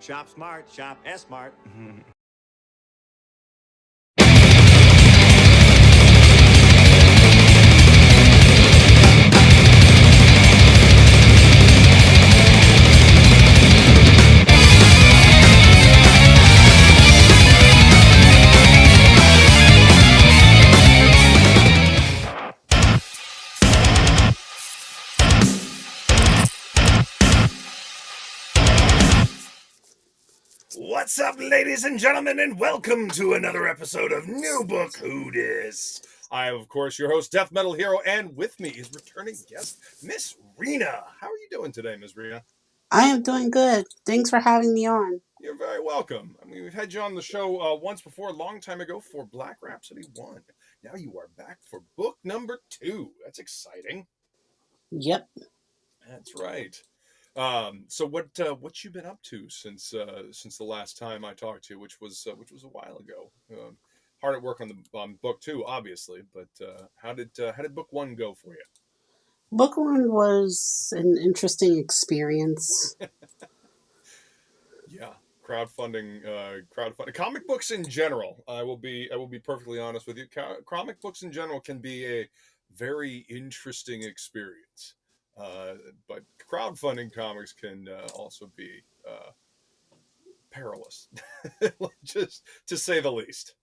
Shop smart, shop S-smart. What's up, ladies and gentlemen, and welcome to another episode of New Book Who Dis. I am, of course, your host, DeathMetalHero, and with me is returning guest, Miss Rena. How are you doing today, Miss Rena? I am doing good. Thanks for having me on. You're very welcome. I mean, we've had you on the show once before, a long time ago, for Black Rhapsody 1. Now you are back for book number 2. That's exciting. Yep. That's right. So what you been up to since the last time I talked to you, which was a while ago? Hard at work on the book 2, obviously, but how did book 1 go for you? Book one was an interesting experience. Yeah, crowdfunding, comic books in general. I will be perfectly honest with you. Comic books in general can be a very interesting experience. But crowdfunding comics can also be perilous, just to say the least.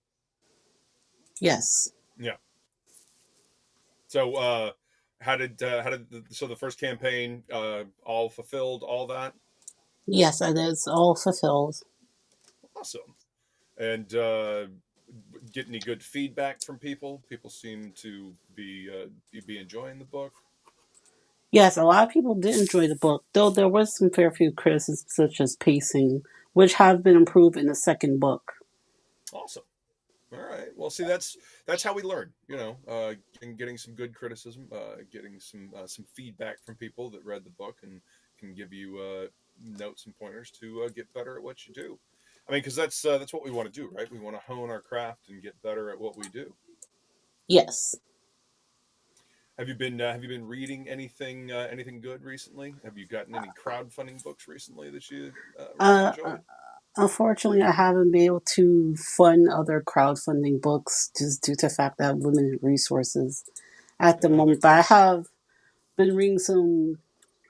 Yes. Yeah. So, how did the first campaign all fulfilled all that? Yes, and it's all fulfilled. Awesome. And get any good feedback from people? People seem to be enjoying the book. Yes, a lot of people did enjoy the book, though there was some fair few criticisms such as pacing, which have been improved in the second book. Awesome. All right. Well, see, that's how we learn. Getting some good criticism, getting some feedback from people that read the book and can give you notes and pointers to get better at what you do. I mean, because that's what we want to do, right? We want to hone our craft and get better at what we do. Yes. Have you been reading anything good recently? Have you gotten any crowdfunding books recently that you really Uh, enjoyed? Unfortunately, I haven't been able to fund other crowdfunding books just due to the fact that I have limited resources at the Yeah, moment. But I have been reading some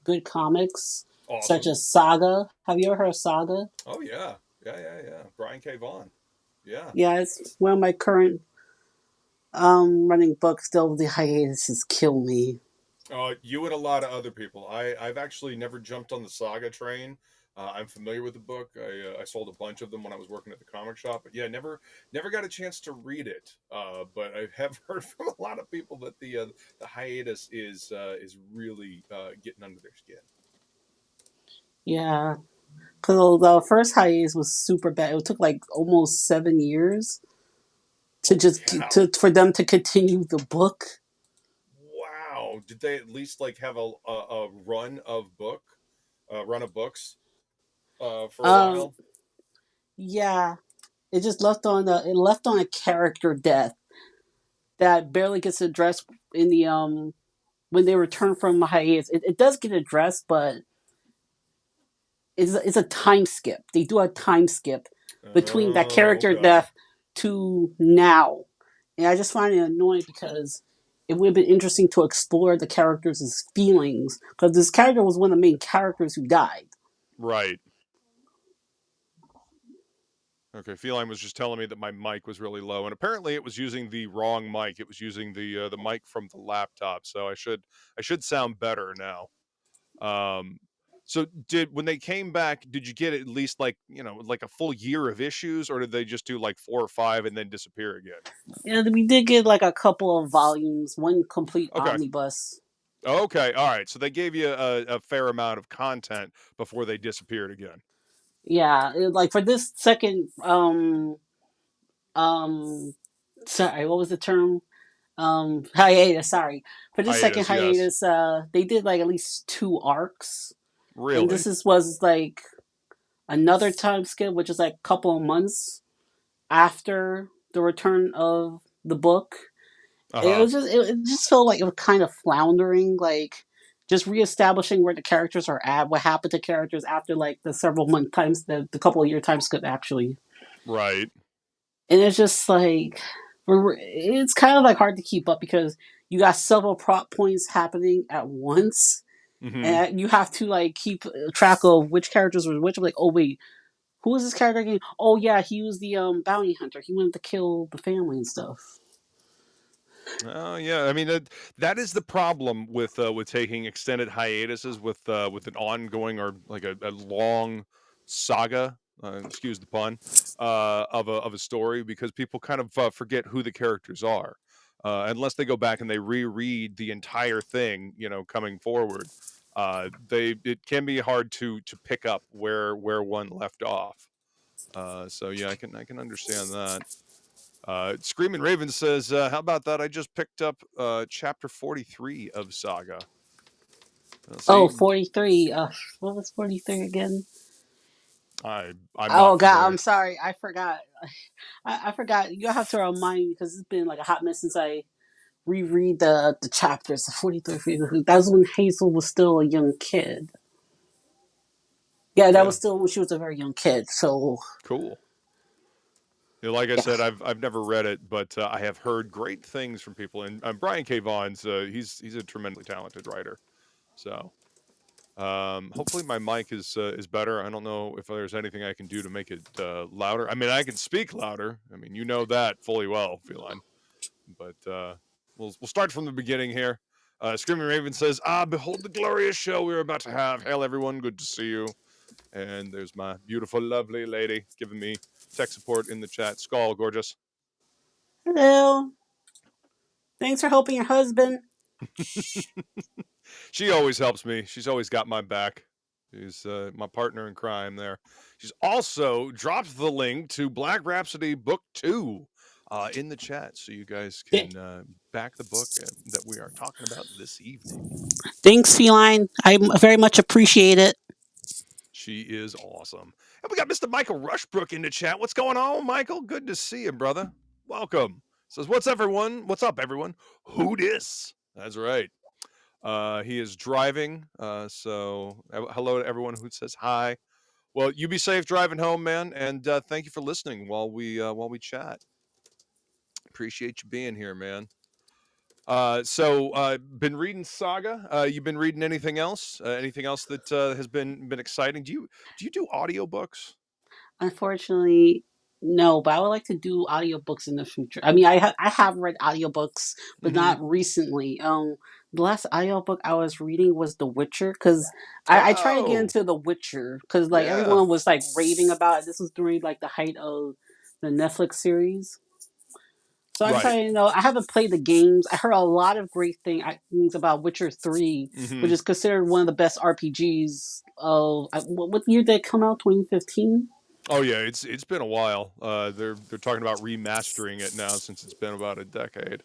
good comics, such awesome. as Saga. Have you ever heard of Saga? Oh yeah, yeah. Brian K. Vaughan. Yeah. Yeah, it's one of my current running books. Though the hiatuses kill me. You and a lot of other people. I've actually never jumped on the Saga train. I'm familiar with the book. I sold a bunch of them when I was working at the comic shop, but yeah, never got a chance to read it. But I have heard from a lot of people that the hiatus is really getting under their skin. Yeah, because the first hiatus was super bad. It took like almost 7 years to Holy just cow! for them to continue the book. Wow. Did they at least like have a run of books for a Um, while? yeah, it left on a character death that barely gets addressed in the when they return from hiatus. It does get addressed, but it's a time skip. They do a time skip between that Oh, character okay. death to now, and I just find it annoying because it would have been interesting to explore the characters' feelings because this character was one of the main characters who died. Right. Okay, Feline was just telling me that my mic was really low, and apparently it was using the wrong mic. It was using the mic from the laptop, so I should sound better now. Um, so did when they came back, did you get at least like like a full year of issues, or did they just do like 4 or 5 and then disappear again? Yeah, we did get like a couple of volumes, one complete Okay, omnibus. okay, all right. So they gave you a fair amount of content before they disappeared again. Yeah, like for this second um sorry, what was the term? Hiatus, sorry. For this second Hiatus, yes. hiatus, they did like at least 2 arcs. And Really? was like another time skip, which is like a couple of months after the return of the book. Uh huh. It just felt like it was kind of floundering. Like just reestablishing where the characters are at, what happened to characters after like the several month times, the couple of year time skip actually. Right. And it's just like it's kind of like hard to keep up because you got several plot points happening at once, Mm-hmm. and you have to like keep track of which characters were which. I'm like, oh wait, who was this character again? Oh yeah, he was the bounty hunter. He wanted to kill the family and stuff. Oh yeah, I mean that is the problem with taking extended hiatuses with an ongoing or like a long saga. Excuse the pun. Of a story because people kind of forget who the characters are, unless they go back and they reread the entire thing. Coming forward, it can be hard to pick up where one left off. So yeah, I can understand that. Screaming Raven says, "How about that? I just picked up chapter 43 of Saga. Oh, See, 43. What was 43 again? I'm Oh not god, I'm familiar. sorry, I forgot. I forgot. You have to remind me because it's been like a hot mess since I reread the chapters. 43. That was when Hazel was still a young kid. Yeah, that Yeah, was still when she was a very young kid. So cool. Like I yeah. said, I've never read it, but I have heard great things from people. And Brian K. Vaughan's he's a tremendously talented writer. So hopefully my mic is better. I don't know if there's anything I can do to make it louder. I mean, I can speak louder. I mean, you know that fully well, Feline. But we'll start from the beginning here. Screaming Raven says, behold the glorious show we're about to have. Hail, everyone. Good to see you. And there's my beautiful, lovely lady giving me tech support in the chat. Skull, gorgeous. Hello. Thanks for helping your husband. She always helps me. She's always got my back. She's my partner in crime there. She's also dropped the link to Black Rhapsody Book 2 in the chat so you guys can back the book that we are talking about this evening. Thanks, Feline. I very much appreciate it. She is awesome. And we got Mr. Michael Rushbrook in the chat. What's going on, Michael? Good to see you, brother. Welcome. Says, what's everyone? What's up, everyone? Who dis? That's right. He is driving. So hello to everyone who says hi. Well, you be safe driving home, man, and thank you for listening while we chat. Appreciate you being here, man. Been reading Saga. You've been reading anything else? Anything else that has been exciting? Do you do audiobooks? Unfortunately, no, but I would like to do audiobooks in the future. I mean, I have read audiobooks, but Mm-hmm. not recently. The last audiobook I was reading was The Witcher because I tried to get Oh, into The Witcher because like yeah. everyone was like raving about it. This was during like the height of the Netflix series. So I Right. decided, I haven't played the games. I heard a lot of great things about Witcher 3, which Mm-hmm. is considered one of the best RPGs of what year did it come out? 2015? Oh yeah, it's been a while. They're talking about remastering it now since it's been about a decade.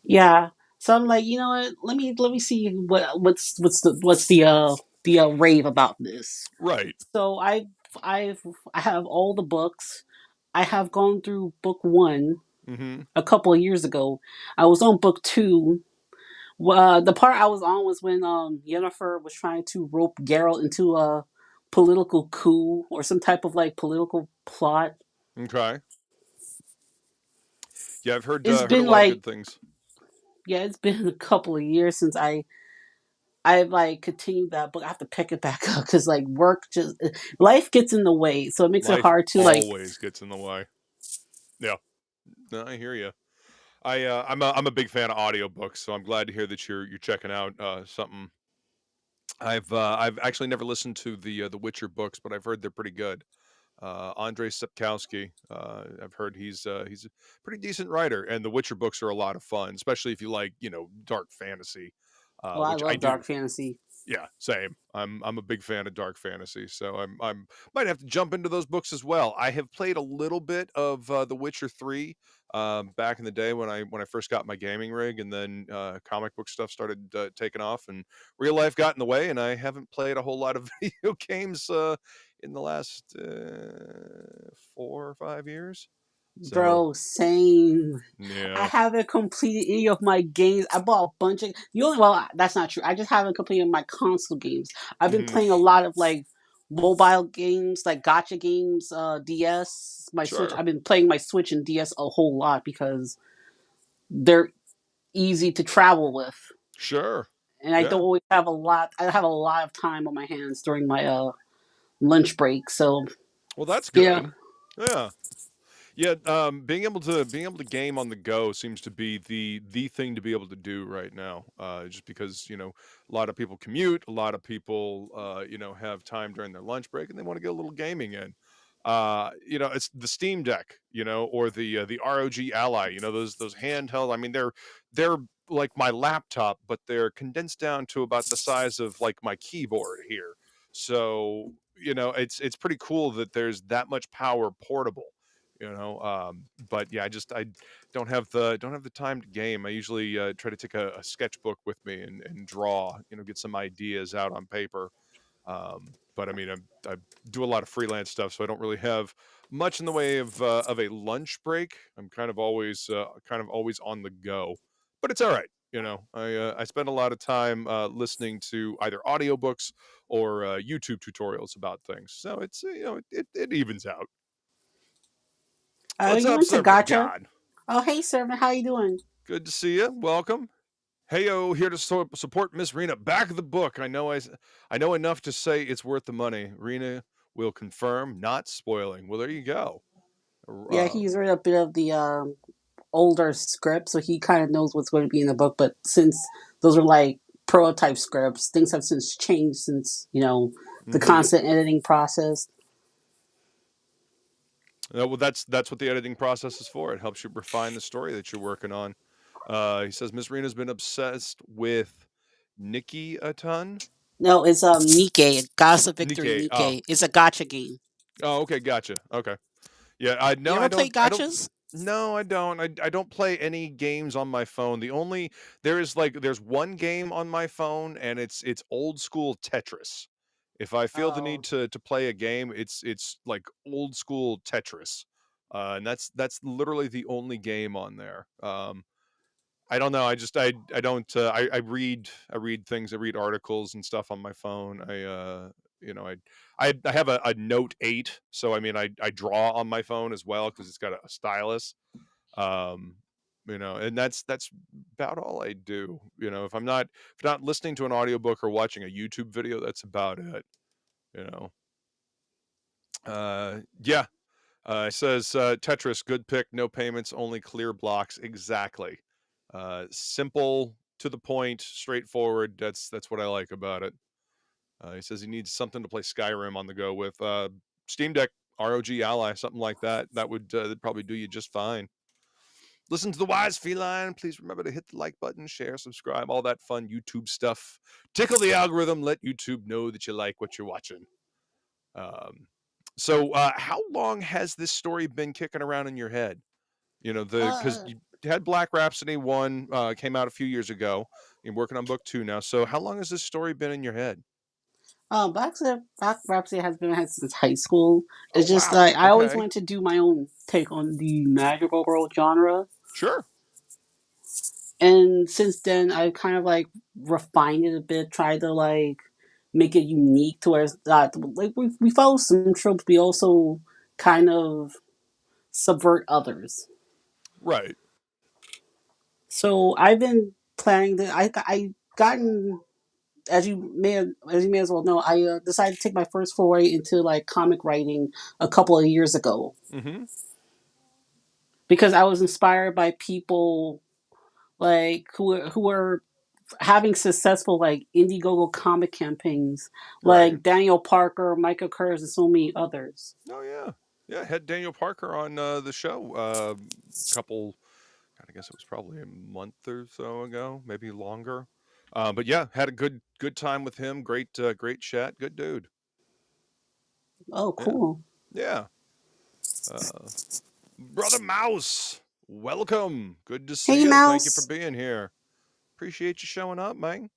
Yeah. So I'm like, you know what? Let me see what's the rave about this. Right. So I've I have all the books. I have gone through book 1 Mm-hmm. a couple of years ago. I was on book 2. The part I was on was when Yennefer was trying to rope Geralt into a political coup or some type of like political plot. Okay. Yeah, I've It's heard a been lot of like good things. yeah, it's been a couple of years since I've like continued that book. I have to pick it back up because like work just life gets in the way, so it makes it Life hard to like. always gets in the way. Yeah. No, I hear you. I'm a big fan of audiobooks, so I'm glad to hear that you're checking out something. I've actually never listened to the Witcher books, but I've heard they're pretty good. Andrei Sapkowski, I've heard he's a pretty decent writer, and the Witcher books are a lot of fun, especially if you like dark fantasy, Oh, I which I love dark do. fantasy. Yeah, same. I'm a big fan of dark fantasy, so I'm might have to jump into those books as well. I have played a little bit of The Witcher 3 back in the day when I first got my gaming rig, and then comic book stuff started taking off, and real life got in the way, and I haven't played a whole lot of video games in the last 4 or 5 years. So Bro, same. I yeah. haven't completed any of my games. I bought a bunch of well, that's not true. I just haven't completed my console games. I've been Hmm. playing a lot of like mobile games, like gotcha games, DS, my Switch. Sure. I've been playing my Switch and DS a whole lot because they're easy to travel with. Sure. And I don't Yeah. always have a lot I have a lot of time on my hands during my lunch break. So Well, that's yeah. good. Yeah. Yeah, being able to game on the go seems to be the thing to be able to do right now. Just because a lot of people commute, a lot of people have time during their lunch break, and they want to get a little gaming in. It's the Steam Deck, or the ROG Ally. Those handheld. I mean, they're like my laptop, but they're condensed down to about the size of like my keyboard here. So it's pretty cool that there's that much power portable. But yeah, I don't have the time to game. I usually try to take a sketchbook with me and draw, get some ideas out on paper. But I mean, I do a lot of freelance stuff, so I don't really have much in the way of a lunch break. I'm kind of always on the go, but it's all right. I spend a lot of time listening to either audiobooks or YouTube tutorials about things, so it's it evens out. Are What's you up, into servant of gotcha? God? Oh hey Servant, how you doing? Good to see you. Welcome. Heyo, here to support Miss Rena. Back of the book. I know enough to say it's worth the money. Rena will confirm, not spoiling. Well, there you go. Yeah, Uh, he's read a bit of the older script, so he kind of knows what's going to be in the book. But since those are like prototype scripts, things have since changed since the mm-hmm. constant editing process. Well, that's what the editing process is for. It helps you refine the story that you're working on. He says Miss Rena's been obsessed with Nikki a ton. No, it's Nikkei, Goddess of Victory Nikkei. Oh, Nikkei. It's a gotcha game. okay, gotcha. Okay. Yeah, I no, You I ever play don't. I don't. gotchas? No, I don't. I don't play any games on my phone. There's one game on my phone, and it's old school Tetris. If I feel the Oh, need to play a game, it's like old school Tetris, and that's literally the only game on there. I don't know. I don't. I read things. I read articles and stuff on my phone. You know I have a Note 8, so I mean I draw on my phone as well because it's got a stylus. Um, and that's about all I do. If not listening to an audiobook or watching a YouTube video, that's about it. You know. Yeah. It says Tetris, good pick, no payments, only clear blocks. Exactly. Simple, to the point, straightforward. That's what I like about it. He says he needs something to play Skyrim on the go with. Steam Deck, ROG Ally, something like that. That'd probably do you just fine. Listen to the wise feline. Please remember to hit the like button, share, subscribe, all that fun YouTube stuff. Tickle the algorithm. Let YouTube know that you like what you're watching. So, how long has this story been kicking around in your head? Because uh, you had Black Rhapsody 1 came out a few years ago. You're working on book 2 now. So, how long has this story been in your head? Black Rhapsody has been ahead since high school. Oh, It's just wow. like I always Okay. wanted to do my own take on the magical world genre. Sure. And since then I've kind of like refined it a bit, tried to like make it unique to where it's not like we follow some tropes, we also kind of subvert others. Right. So I've been planning that I gotten as you may as well know, I decided to take my first foray into like comic writing a couple of years ago Mm-hmm. because I was inspired by people like who were having successful like Indiegogo comic campaigns, Right. like Daniel Parker, Michael Kurz, and so many others. Oh, yeah. Yeah. Had Daniel Parker on the show couple, God, I guess it was probably a month or so ago, maybe longer. But yeah, had a good time with him. Great chat. Good dude. Oh, Yeah. cool. Yeah. Uh, Brother Mouse, welcome. Good to see Hey, you. Thank you for Mouse. being here. Appreciate you showing up, man.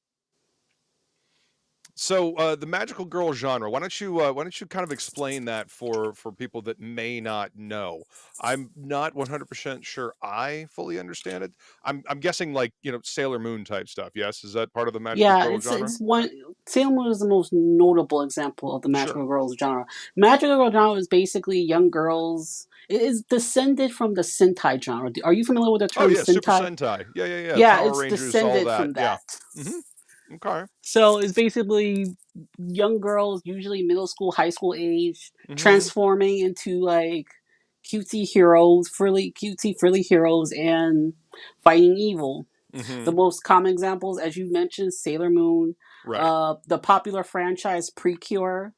So the magical girl genre. Why don't you kind of explain that for people that may not know? I'm not 100% sure I fully understand it. I'm guessing like Sailor Moon type stuff. Yes, is that part of the magical Yeah, girl it's genre? it's one. Sailor Moon is the most notable example of the Sure. magical girls genre. Magical girl genre is basically young girls. It is descended from the Sentai genre. Are you familiar with the Oh term yeah, Super Sentai? Sentai. Yeah. Yeah, Power it's Rangers, all descended that. from Yeah. that. Mm-hmm. Okay. So it's basically young girls, usually middle school, high school age, Mm-hmm. transforming into like cutesy heroes, frilly heroes, and fighting evil. The Mm-hmm. most common examples, as you mentioned, Sailor Moon, Right. the popular franchise Precure,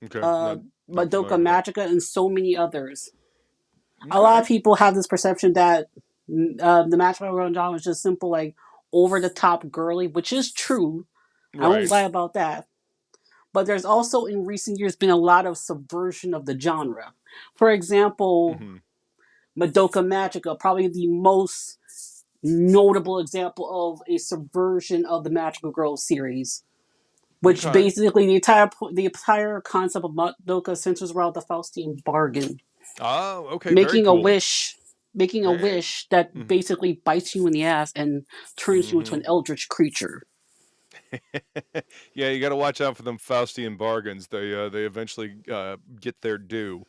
Okay. uh, Not familiar Madoka with that. Magica, and so many others. A lot Okay. of people have this perception that the magical girl genre is just simple, like over the top girly, which is true. I won't Right. lie about that. But there's also in recent years been a lot of subversion of the genre. For example, Mm-hmm. Madoka Magica, probably the most notable example of a subversion of the Magical Girl series, which Okay. basically the entire concept of Madoka centers around the Faustian bargain, Oh, okay. Very making a cool. wish, making a Hey. wish that Mm-hmm. basically bites you in the ass and turns you into Mm-hmm. an eldritch creature. Yeah, you got to watch out for them Faustian bargains. They eventually get their due.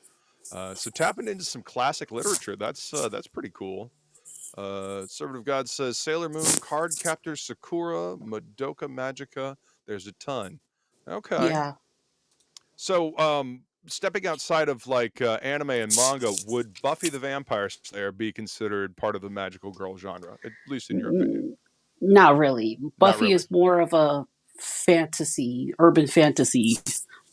So tapping into some classic literature, that's pretty cool. Servant of God says Sailor Moon, Card Captor Sakura, Madoka Magica. There's a ton. Okay. Yeah. So stepping outside of like anime and manga, would Buffy the Vampire Slayer be considered part of the magical girl genre, at least in your opinion? Not really. Not Buffy really. is more of a fantasy, urban fantasy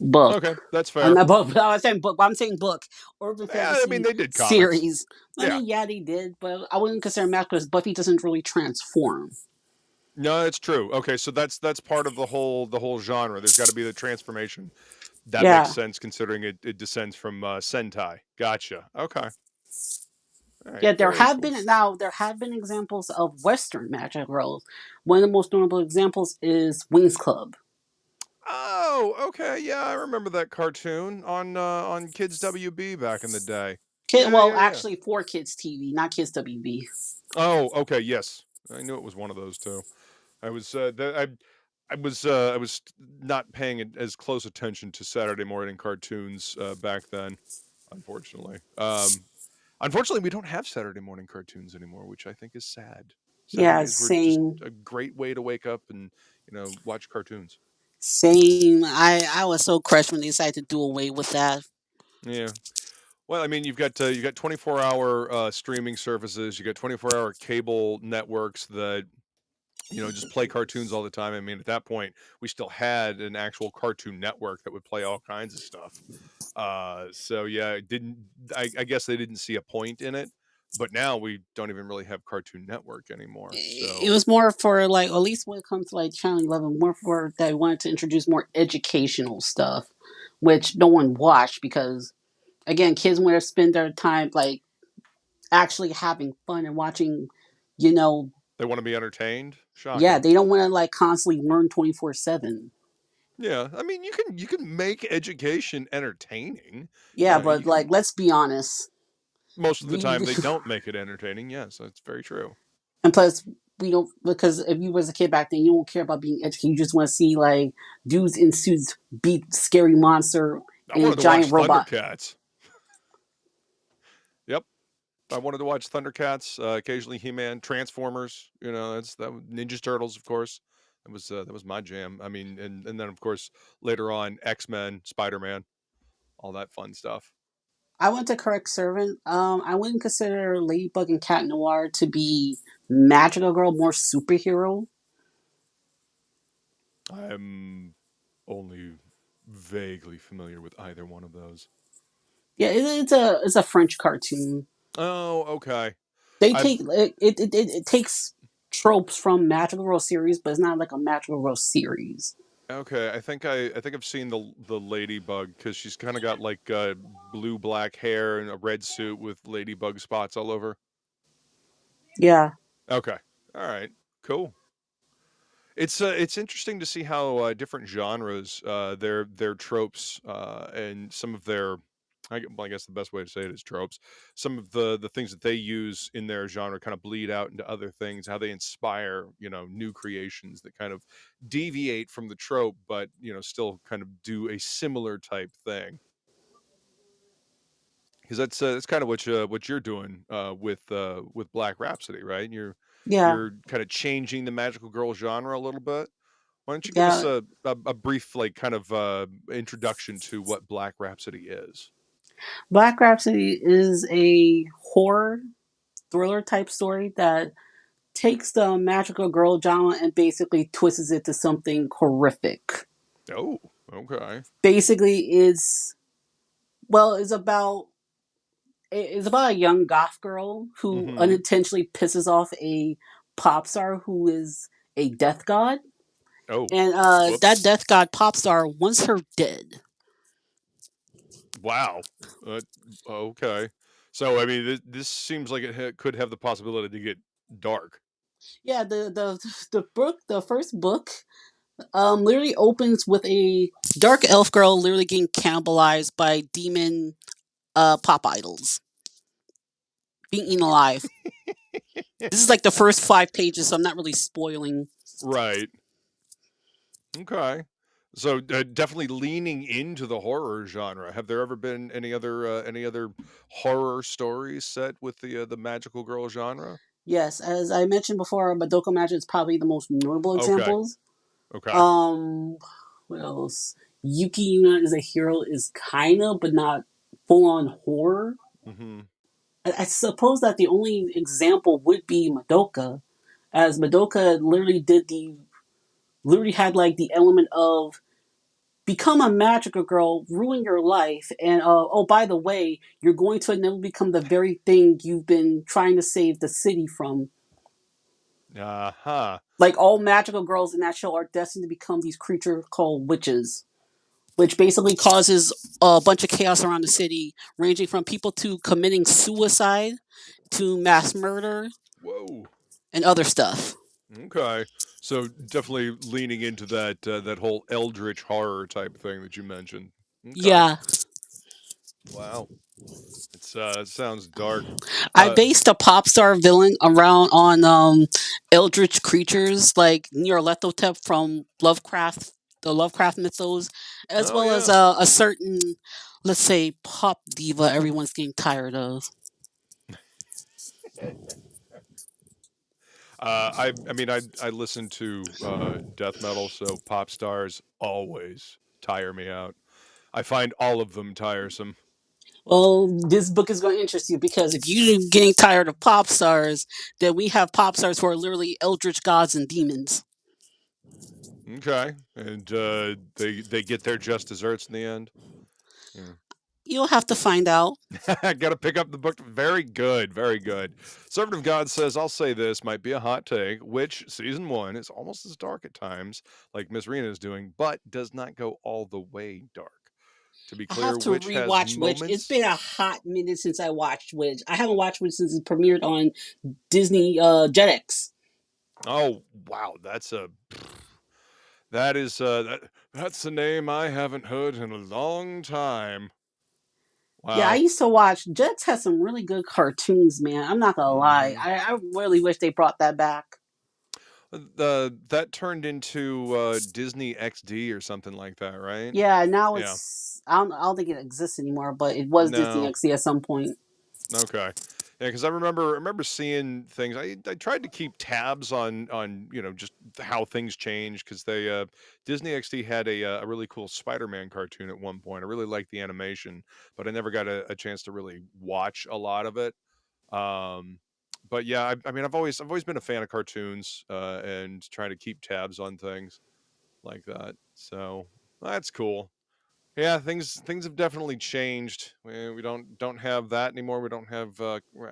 book. Okay, that's I'm fair. not book. I was saying book. But I'm saying book. Urban Yeah, I mean fantasy they did comics. series. I Yeah. mean, yeah, they did, but I wouldn't consider magic because Buffy doesn't really transform. No, it's true. Okay, so that's part of the whole genre. There's got to be the transformation. That makes Yeah, sense considering it descends from Sentai. Gotcha. Okay. All right. yeah. Very cool. There have been examples of Western magic girls. One of the most notable examples is Wings Club. Oh, okay. Yeah, I remember that cartoon on Kids WB back in the day. Kid, Yeah, well, yeah, yeah. actually, for Kids TV, not Kids WB. Oh, okay. Yes, I knew it was one of those two. I was I was not paying as close attention to Saturday morning cartoons back then, unfortunately. Unfortunately, we don't have Saturday morning cartoons anymore, which I think is sad. Yeah, Saturdays were just same. a great way to wake up and watch cartoons. Same. I was so crushed when they decided to do away with that. Yeah. Well, I mean, you've got 24-hour streaming services, you got 24-hour cable networks that just play cartoons all the time. I mean, at that point, we still had an actual Cartoon Network that would play all kinds of stuff. So yeah, it didn't. I guess they didn't see a point in it, but now we don't even really have Cartoon Network anymore. It So was more for like, at least when it comes to like Channel 11, more for they wanted to introduce more educational stuff, which no one watched because again, kids want to spend their time like actually having fun and watching, you know, they want to be entertained. yeah, Shocking. they don't want to like constantly learn 24/7. Yeah, I mean, you can make education entertaining. Yeah, Yeah, you but can. like, let's be honest. Most of the We time, they don't make it entertaining. Yes, that's very true. and plus we don't because if you was a kid back then, you don't care about being educated. You just want to see like dudes in suits beat scary monster I and a wanted to watch giant robot. Thundercats. Yep. I wanted to watch Thundercats, occasionally He-Man, Transformers. That's Ninja Turtles, of course. That was my jam. I mean, and then of course later on X-Men, Spider-Man, all that fun stuff. I went to correct servant. I wouldn't consider Ladybug and Cat Noir to be magical girl, more superhero. I'm only vaguely familiar with either one of those. Yeah, it's a French cartoon. Oh, okay. They I've take it takes tropes from magical girl series, but it's not like a magical girl series. Okay, I think I've seen the ladybug because she's kind of got like blue black hair and a red suit with ladybug spots all over. Yeah, Okay, all right, cool. It's interesting to see how different genres, their tropes, and some of their, well, I guess the best way to say it is tropes. Some of the things that they use in their genre kind of bleed out into other things. How they inspire, new creations that kind of deviate from the trope, but still kind of do a similar type thing. Because that's kind of what you're doing with Black Rhapsody, right? Yeah, You're kind of changing the magical girl genre a little bit. Why don't you give us yeah. a brief, like, kind of introduction to what Black Rhapsody is? Black Rhapsody is a horror thriller type story that takes the magical girl genre and basically twists it to something horrific. Oh, okay. Basically, it's about a young goth girl who Mm-hmm. unintentionally pisses off a pop star who is a death god, Oh, and that whoops. death god pop star wants her dead. Wow. Uh, okay. So, I mean, this seems like it could have the possibility to get dark. Yeah, the first book literally opens with a dark elf girl literally getting cannibalized by demon pop idols, being eaten alive. This is like the first 5 pages, so I'm not really spoiling. Right. Okay. So, definitely leaning into the horror genre. Have there ever been any other horror stories set with the magical girl genre? Yes, as I mentioned before, Madoka Magic is probably the most notable Okay. examples. Okay. Um, what else? Yuki Yuna is a hero is kind of, but not full on horror. Mm-hmm. I suppose that the only example would be Madoka, as Madoka literally had like the element of become a magical girl, ruin your life, and oh, by the way, you're going to never become the very thing you've been trying to save the city from. Uh-huh. Like all magical girls in that show are destined to become these creatures called witches, which basically causes a bunch of chaos around the city, ranging from people to committing suicide to mass murder Whoa. and other stuff. Okay. So definitely leaning into that whole eldritch horror type thing that you mentioned. Okay. Yeah, Wow. It sounds dark. I Uh based a pop star villain around on eldritch creatures like Nyarlathotep from Lovecraft, the Lovecraft mythos, as oh well as yeah. a certain, let's say, pop diva everyone's getting tired of. I mean I listen to death metal, so pop stars always tire me out. I find all of them tiresome. Well, this book is going to interest you because if you're getting tired of pop stars, then we have pop stars who are literally eldritch gods and demons. Okay. And they get their just desserts in the end. Yeah. You'll have to find out. Got to pick up the book. Very good. Very good. Servant of God says, I'll say this might be a hot take, which season 1 is almost as dark at times, like Miss Rena is doing, but does not go all the way dark. To be I clear, have to Witch has rewatch Witch. It's moments. been a hot minute since I watched Witch. I haven't watched Witch since it premiered on Disney Jetix. Oh, wow. That's a name I haven't heard in a long time. Yeah, I Wow. used to watch. Jetix has some really good cartoons, man. I'm not gonna lie. Hmm. I really wish they brought that back. That turned into Disney XD or something like that, right? Yeah, now Yeah. I don't think it exists anymore, but it was Disney No. XD at some point. Okay. Yeah, because I remember seeing things. I tried to keep tabs on just how things change because they Disney XD had a really cool Spider-Man cartoon at one point. I really liked the animation, but I never got a chance to really watch a lot of it. Um, but yeah, I mean, I've always been a fan of cartoons and trying to keep tabs on things like that. So that's cool. Yeah, things have definitely changed. We don't have that anymore. We don't have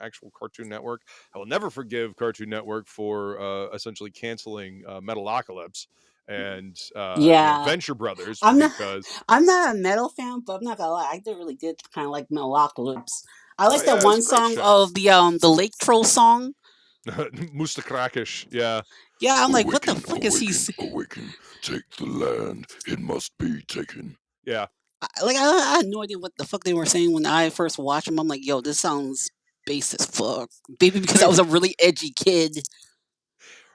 actual Cartoon Network. I will never forgive Cartoon Network for essentially canceling Metalocalypse and Yeah, Venture Brothers I'm not. because I'm not a metal fan, but I'm not gonna lie. I did really did kind of like Metalocalypse. I oh like that yeah, it's one a great song show. of the Lake Troll song. Mustakrakish, yeah. Yeah, I'm like, what the fuck is he? Awaken, take the land. It must be taken. Yeah. I had no idea what the fuck they were saying when I first watched them. I'm like, yo, this sounds base as fuck. Maybe because I was a really edgy kid.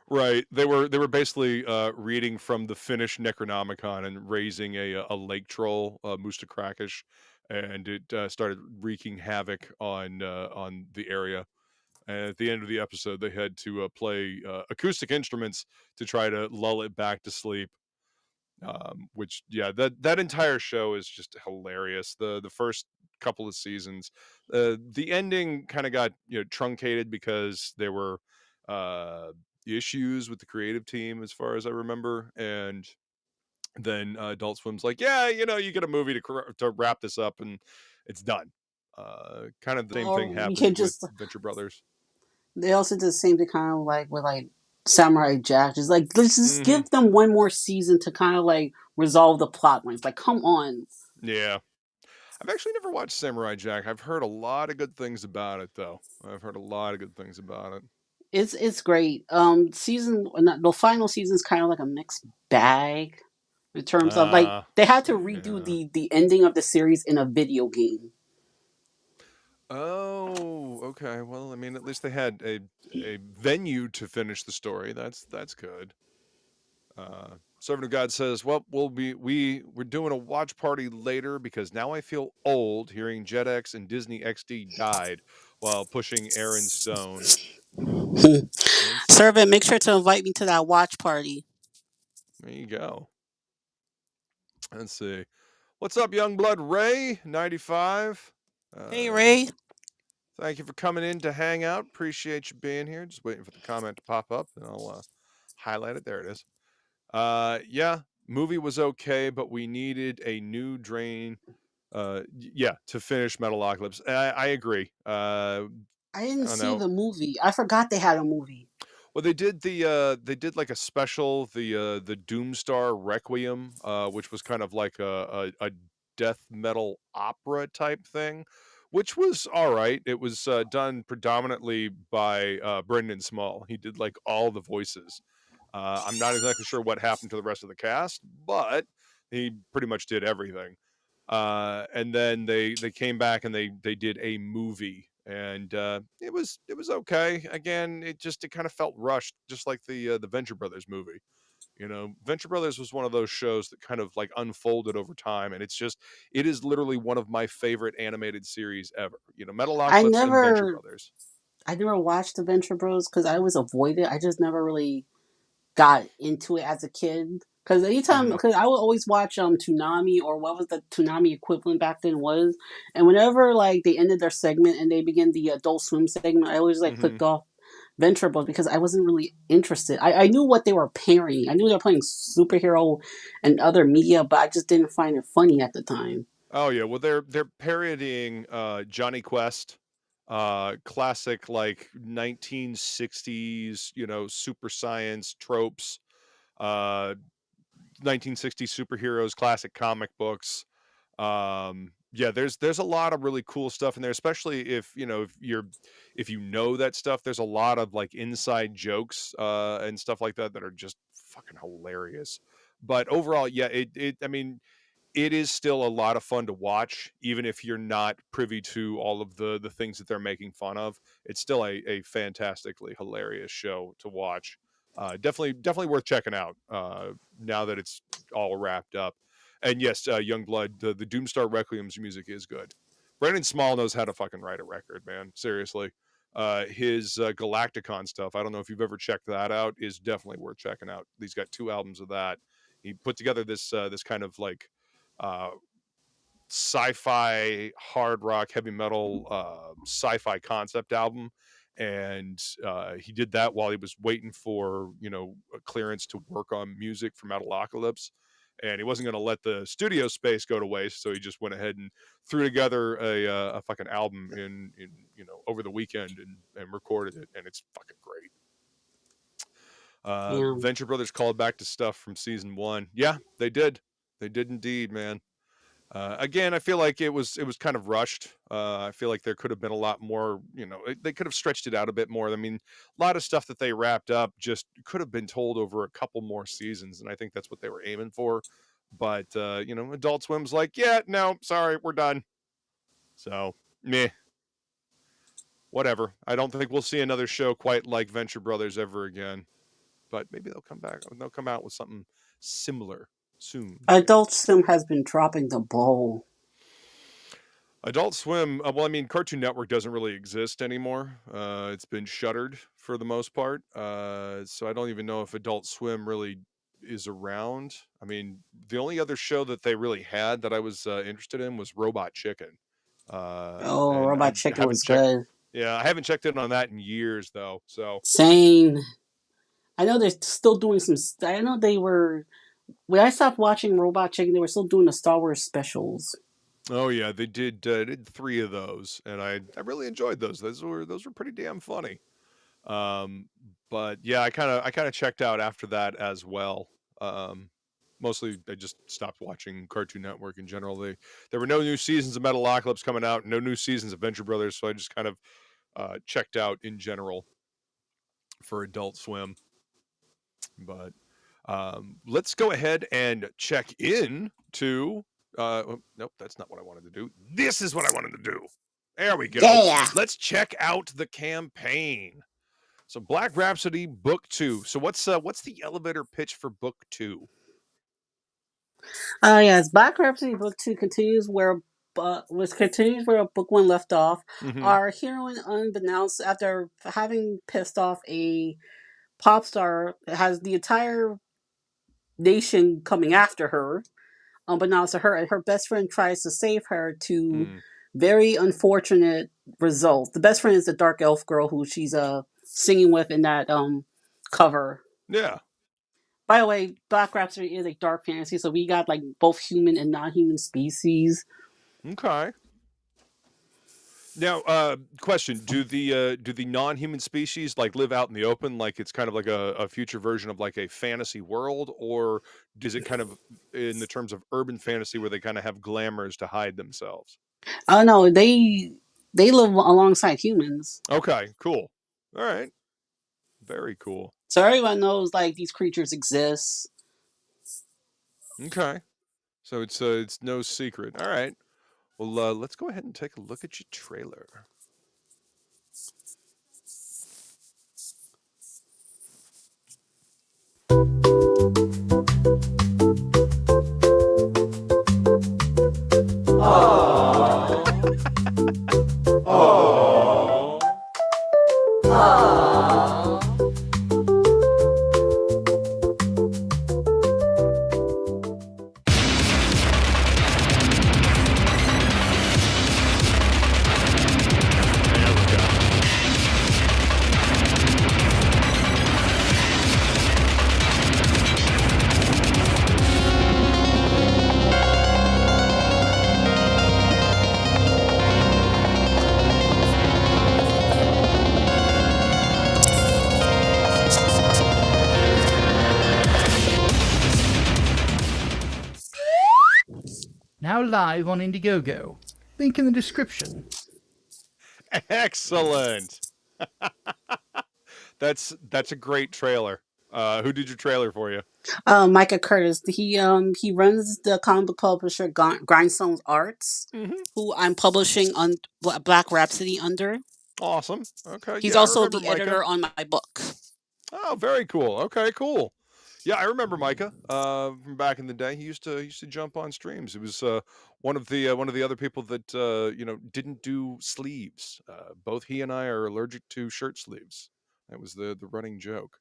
Right. They were basically reading from the Finnish Necronomicon and raising a lake troll, Musta Krakish, and it started wreaking havoc on the area. And at the end of the episode, they had to play acoustic instruments to try to lull it back to sleep. Which, yeah, that entire show is just hilarious. The first couple of seasons, the ending kind of got truncated because there were issues with the creative team, as far as I remember, and then Adult Swim's like, yeah, you get a movie to wrap this up, and it's done. Kind of the same thing Or you can happened with just. Venture Brothers. They also did the same thing, kind of like with like Samurai Jack. Just like let's just Mm-hmm. give them one more season to kind of like resolve the plot lines. Like, come on. Yeah. I've actually never watched Samurai Jack. I've heard a lot of good things about it, though. I've heard a lot of good things about it. It's great. The final season's kind of like a mixed bag in terms of like they had to redo Yeah. the ending of the series in a video game. Oh, okay. Well, I mean, at least they had a venue to finish the story. That's good. Servant of God says, "Well, we're doing a watch party later because now I feel old hearing JetX and Disney XD died while pushing Aaron Stone." Let's see. Servant, make sure to invite me to that watch party. There you go. Let's see. What's up, Youngblood Ray 95? Hey Ray. Thank you for coming in to hang out. Appreciate you being here. Just waiting for the comment to pop up, and I'll highlight it. There it is. Yeah, movie was okay, but we needed a new drain. Yeah, to finish Metalocalypse. I agree. I didn't I don't see know. the movie. I forgot they had a movie. Well, they did like a special, the Doomstar Requiem, which was kind of like a death metal opera type thing, which was all right. It was done predominantly by Brendan Small. He did like all the voices. I'm not exactly sure what happened to the rest of the cast, but he pretty much did everything. And then they came back and they did a movie, and it was okay. Again, it kind of felt rushed, just like the Venture Brothers movie. Venture Brothers was one of those shows that kind of like unfolded over time, and it is literally one of my favorite animated series ever. I Metalocalypse and Venture never Brothers. I never watched the Venture Bros because I always avoided. I just never really got into it as a kid. Because Mm-hmm. because I would always watch Toonami, or what was the Toonami equivalent back then was, and whenever like they ended their segment and they began the Adult Swim segment, I always like Mm-hmm. clicked off Venture Bros because I wasn't really interested. I knew what they were pairing. I knew they were playing superhero and other media, but I just didn't find it funny at the time. Oh yeah, well they're parodying Johnny Quest, classic like 1960s, super science tropes, uh 1960s superheroes, classic comic books. Yeah, there's a lot of really cool stuff in there, especially if you know that stuff. There's a lot of like inside jokes and stuff like that are just fucking hilarious. But overall, yeah, I mean, it is still a lot of fun to watch, even if you're not privy to all of the things that they're making fun of. It's still a fantastically hilarious show to watch. Definitely worth checking out now that it's all wrapped up. And yes, Youngblood, the Doomstar Requiem's music is good. Brandon Small knows how to fucking write a record, man. Seriously. His Galacticon stuff, I don't know if you've ever checked that out, is definitely worth checking out. He's got 2 albums of that. He put together this kind of like uh, sci-fi, hard rock, heavy metal, sci-fi concept album, and he did that while he was waiting for a clearance to work on music for Metalocalypse. And he wasn't going to let the studio space go to waste, so he just went ahead and threw together a fucking album in over the weekend and recorded it, and it's fucking great. Yeah. Venture Brothers called back to stuff from season 1. Yeah, they did. They did indeed, man. Again, I feel like it was kind of rushed. I feel like there could have been a lot more. They could have stretched it out a bit more. I mean, a lot of stuff that they wrapped up just could have been told over a couple more seasons, and I think that's what they were aiming for. But Adult Swim's like, yeah, no, sorry, we're done. So, meh, whatever. I don't think we'll see another show quite like Venture Brothers ever again. But maybe they'll come back. They'll come out with something similar soon. Adult Swim has been dropping the ball. Adult Swim, well, I mean, Cartoon Network doesn't really exist anymore. It's been shuttered for the most part. So I don't even know if Adult Swim really is around. I mean, the only other show that they really had that I was interested in was Robot Chicken. And Robot I Chicken haven't was checked. good. Yeah, I haven't checked in on that in years though. So Same. I know they're still doing some. I know they were. When I stopped watching Robot Chicken, they were still doing the Star Wars specials. oh yeah, they did 3 of those, and I really enjoyed those. Those were pretty damn funny. But yeah, I kind of checked out after that as well. Mostly I just stopped watching Cartoon Network in general. There were no new seasons of Metalocalypse coming out, no new seasons of Venture Brothers, so I just kind of checked out in general for Adult Swim. But let's go ahead and check in to nope, that's not what I wanted to do. This is what I wanted to do. There we go. Yeah. Let's check out the campaign. So Black Rhapsody Book 2. So what's the elevator pitch for Book 2? Yes, Black Rhapsody Book 2 continues where Book 1 left off. Mhm. Our heroine, unbeknownst, after having pissed off a pop star, has the entire nation coming after her. Unbeknownst to her, and her best friend tries to save her to very unfortunate results. The best friend is the dark elf girl who she's singing with in that cover. Yeah. By the way, Black Rhapsody is a dark fantasy, so we got like both human and non-human species. Okay. Now, question: Do the non-human species like live out in the open, like it's kind of like a future version of like a fantasy world, or does it kind of in the terms of urban fantasy where they kind of have glamours to hide themselves? Oh no, they live alongside humans, Okay, cool. All right, very cool. so everyone knows like these creatures exist. Okay, so it's no secret. All right. Well, let's go ahead and take a look at your trailer. There we go. Now live on Indiegogo. Link in the description. Excellent. That's a great trailer. Who did your trailer for you? Micah Curtis. He runs the comic book publisher Grindstones Arts, who I'm publishing on Black Rhapsody under. Awesome. Okay. He's yeah, I also remember the Micah. editor on my book. Oh, very cool. Okay, cool. Yeah, I remember Micah from back in the day. He used to jump on streams. He was one of the other people that didn't do sleeves. Both he and I are allergic to shirt sleeves. That was the running joke.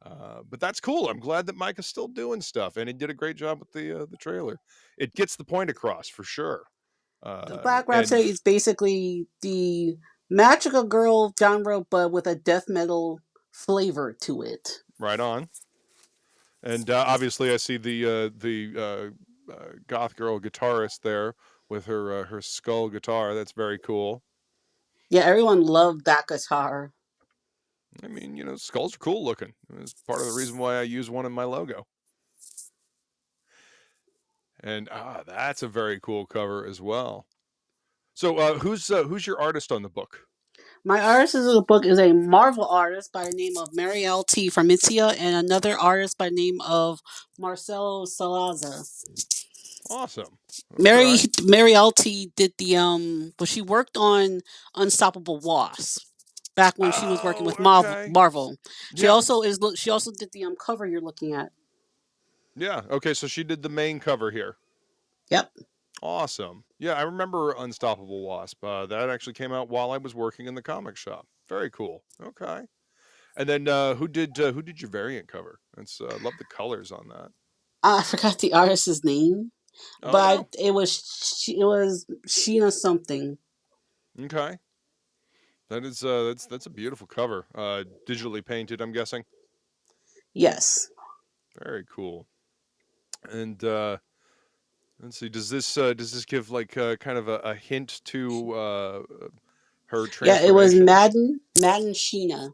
But that's cool. I'm glad that Micah's still doing stuff, and he did a great job with the trailer. It gets the point across for sure. The Black Rhapsody is basically the magical girl genre, but with a death metal flavor to it. Right on. And obviously, I see the goth girl guitarist there with her skull guitar. That's very cool. Yeah, everyone loved that guitar. I mean, skulls are cool looking. It's part of the reason why I use one in my logo. And that's a very cool cover as well. So who's your artist on the book? My artist in the book is a Marvel artist by the name of Marielle T. Farmitia and another artist by the name of Marcelo Salaza. Awesome. Okay. Marielle T. did the well, she worked on Unstoppable Wasp back when she was working Oh, with okay. Marvel. She Yeah. also did the cover you're looking at. Yeah. Okay, so she did the main cover here. Yep. Awesome. Yeah, I remember Unstoppable Wasp. That actually came out while I was working in the comic shop. Very cool. Okay. And then who did your variant cover? That's love the colors on that. I forgot the artist's name, Oh no. it was Sheena something. Okay. That is that's a beautiful cover. Digitally painted, I'm guessing. Yes. Very cool. And let's see. Does this give like kind of a hint to her Yeah, it was transformation? Madden Sheena.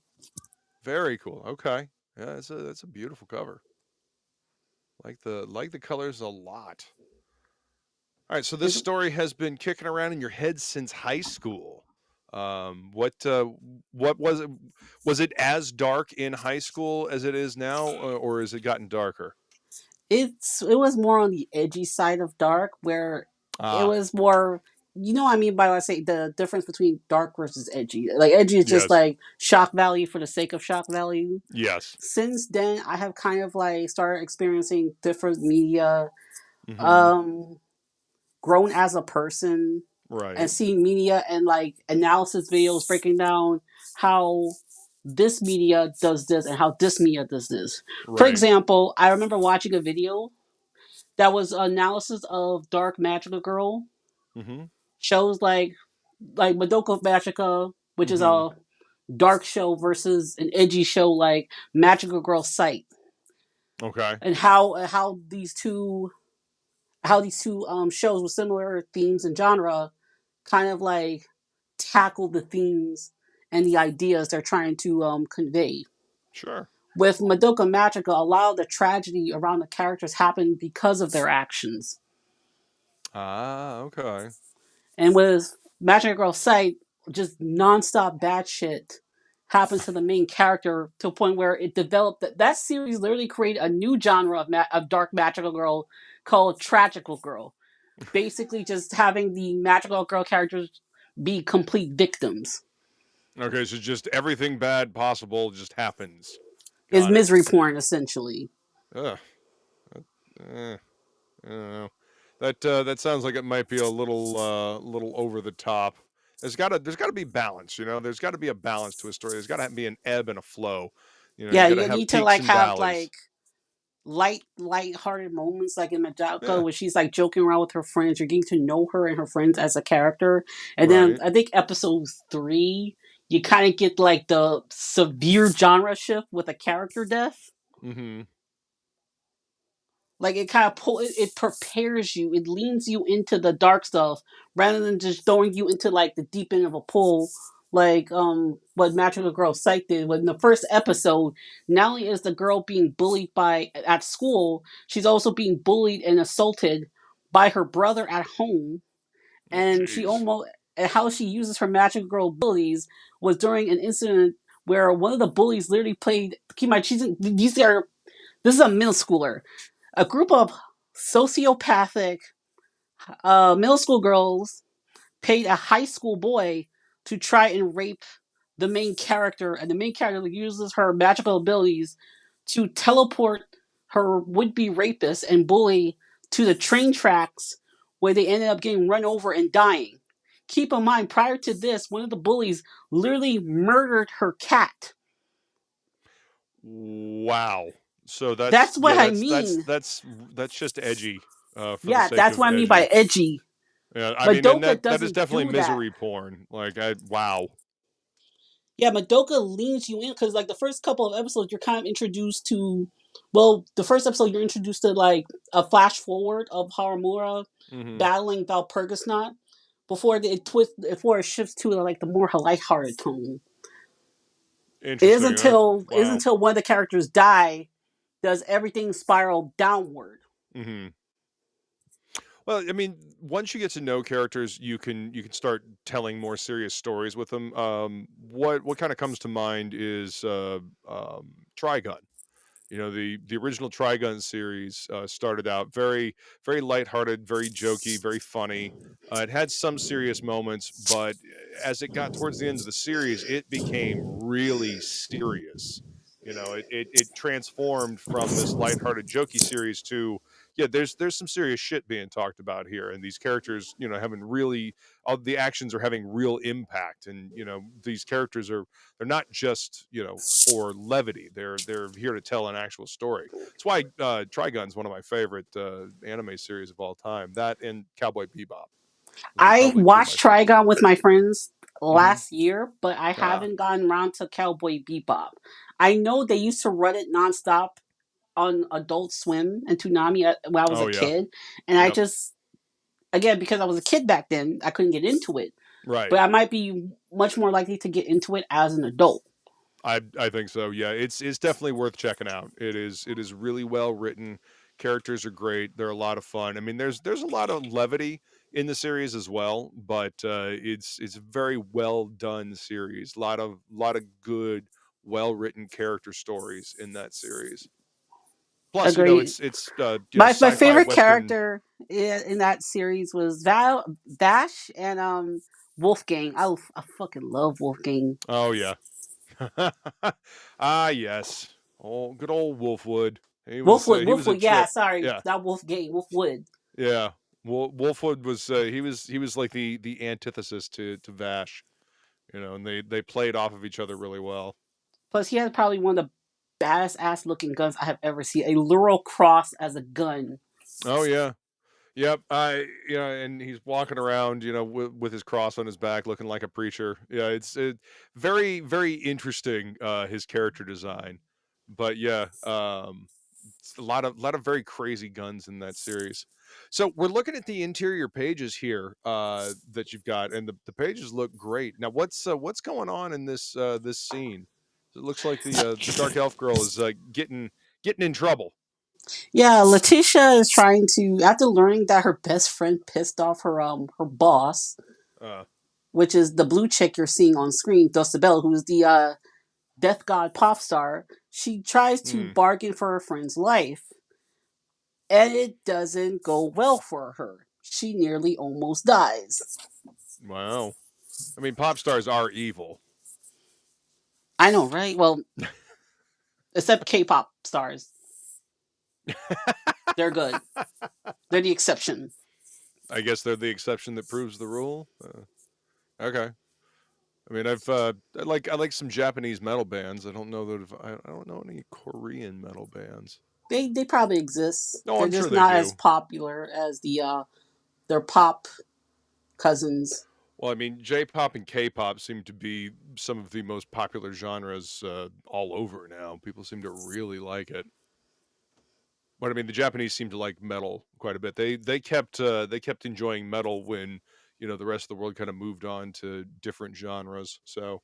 Very cool. Okay. Yeah, that's a beautiful cover. Like the colors a lot. All right, so this story has been kicking around in your head since high school. What was it? Was it as dark in high school as it is now, or has it gotten darker? It was more on the edgy side of dark, where it Ah, was more. You know what I mean by when I say the difference between dark versus edgy. Like edgy is just yes, like shock value for the sake of shock value. yes. Since then, I have kind of like started experiencing different media. Mm-hmm. Um, grown as a person and Right, seeing media and like analysis videos breaking down how this media does this and how this media does this. For right. example, I remember watching a video that was analysis of Dark Magical Girl Mm-hmm. shows like Madoka Magica, which is Mm-hmm. a dark show versus an edgy show like Magical Girl Sight, Okay. and how these two shows with similar themes and genre kind of like tackle the themes and the ideas they're trying to convey. Sure. With Madoka Magica, a lot of the tragedy around the characters happen because of their actions. Ah, okay. And with Magic Girl Sight, just nonstop bad shit happens to the main character to a point where it developed that series literally created a new genre of dark magical girl called Tragical Girl. Basically, just having the magical girl characters be complete victims Okay, so just everything bad possible just happens. is Got it. misery porn essentially. Ugh. Eh, I don't know. That sounds like it might be a little over the top. There's gotta be balance, you know. There's got to be a balance to a story. There's got to be an ebb and a flow. You know, you Yeah, got to you have need to peaks like and have valleys, like light-hearted moments like in Majaka yeah, where she's like joking around with her friends. You're getting to know her and her friends as a character. And then right. I think episode 3, you kind of get like the severe genre shift with a character death. Mm-hmm. Like it kind of it prepares you, it leans you into the dark stuff rather than just throwing you into like the deep end of a pool like what Magical Girl Psych did. When the first episode, not only is the girl being bullied by at school, she's also being bullied and assaulted by her brother at home. Oh, And she jeez. almost and how she uses her Magical Girl abilities was during an incident where one of the bullies literally played, keep in mind, this is a middle schooler, a group of sociopathic middle school girls paid a high school boy to try and rape the main character, and the main character uses her magical abilities to teleport her would-be rapist and bully to the train tracks where they ended up getting run over and dying. Keep in mind, prior to this, one of the bullies literally murdered her cat. Wow. So That's what I mean. that's just edgy, for the Yeah, sake that's of what I mean by edgy. edgy. Yeah, I mean, and Madoka that is doesn't definitely do that. misery porn. Like, wow. Yeah, Madoka leans you in because like the first couple of episodes, you're kind of introduced to. Well, the first episode, you're introduced to like a flash forward of Haramura Mm-hmm. battling Valpurgisnacht before it shifts to like the more lighthearted tone. Interesting. It isn't Wow. until one of the characters die does everything spiral downward. Mm-hmm. Well, I mean, once you get to know characters, you can start telling more serious stories with them. What kind of comes to mind is Trigun. You know, the original Trigun series started out very lighthearted, very jokey, very funny. It had some serious moments, but as it got towards the end of the series, it became really serious. You know, it transformed from this lighthearted, jokey series to yeah. There's some serious shit being talked about here, and these characters, you know, having really all the actions are having real impact, and you know these characters are they're not just for levity. They're here to tell an actual story. That's why Trigun's one of my favorite anime series of all time. That and Cowboy Bebop would be I probably two of my watched favorites. Trigon with my friends Hmm. last year, but I Ah, haven't gotten around to Cowboy Bebop. I know they used to run it nonstop on Adult Swim and Toonami when I was a oh yeah, kid, and I yep, just again because I was a kid back then, I couldn't get into it. right. But I might be much more likely to get into it as an adult. I think so. Yeah, it's definitely worth checking out. It is really well written. Characters are great. They're a lot of fun. I mean, there's a lot of levity in the series as well, but it's a very well done series. A lot of good, well written character stories in that series. Plus, Agree. My sci-fi favorite western. character in that series was Vash and Wolfgang. I fucking love Wolfgang. Oh yeah, ah yes, oh good old Wolfwood. He was a Wolfwood. Yeah, trip. sorry, Yeah. not Wolfgang. Wolfwood. Yeah, Wolfwood was he was like the antithesis to Vash, and they played off of each other really well. Plus, he has probably one of the baddest ass looking guns I have ever seen. A literal cross as a gun. Oh yeah, yep. And he's walking around, with his cross on his back, looking like a preacher. Yeah, it's very very interesting his character design, but yeah, it's a lot of very crazy guns in that series. So we're looking at the interior pages here that you've got, and the pages look great. Now, what's going on in this scene? It looks like the dark elf girl is getting in trouble. Yeah, Letitia is trying to after learning that her best friend pissed off her boss, Uh, which is the blue chick you're seeing on screen, Dosabel, who's the death god pop star. She tries to hmm, bargain for her friend's life, and it doesn't go well for her. She nearly almost dies. wow. I mean, pop stars are evil. I know, right? Well, except K-pop stars, they're good. They're the exception. I guess they're the exception that proves the rule. Okay. I mean, I like some Japanese metal bands. I don't know any Korean metal bands. They probably exist. No, They're I'm sure just they not as do. popular as their pop cousins. Well, I mean, J-pop and K-pop seem to be some of the most popular genres all over now. People seem to really like it. But I mean, the Japanese seem to like metal quite a bit. They kept enjoying metal when the rest of the world kind of moved on to different genres. So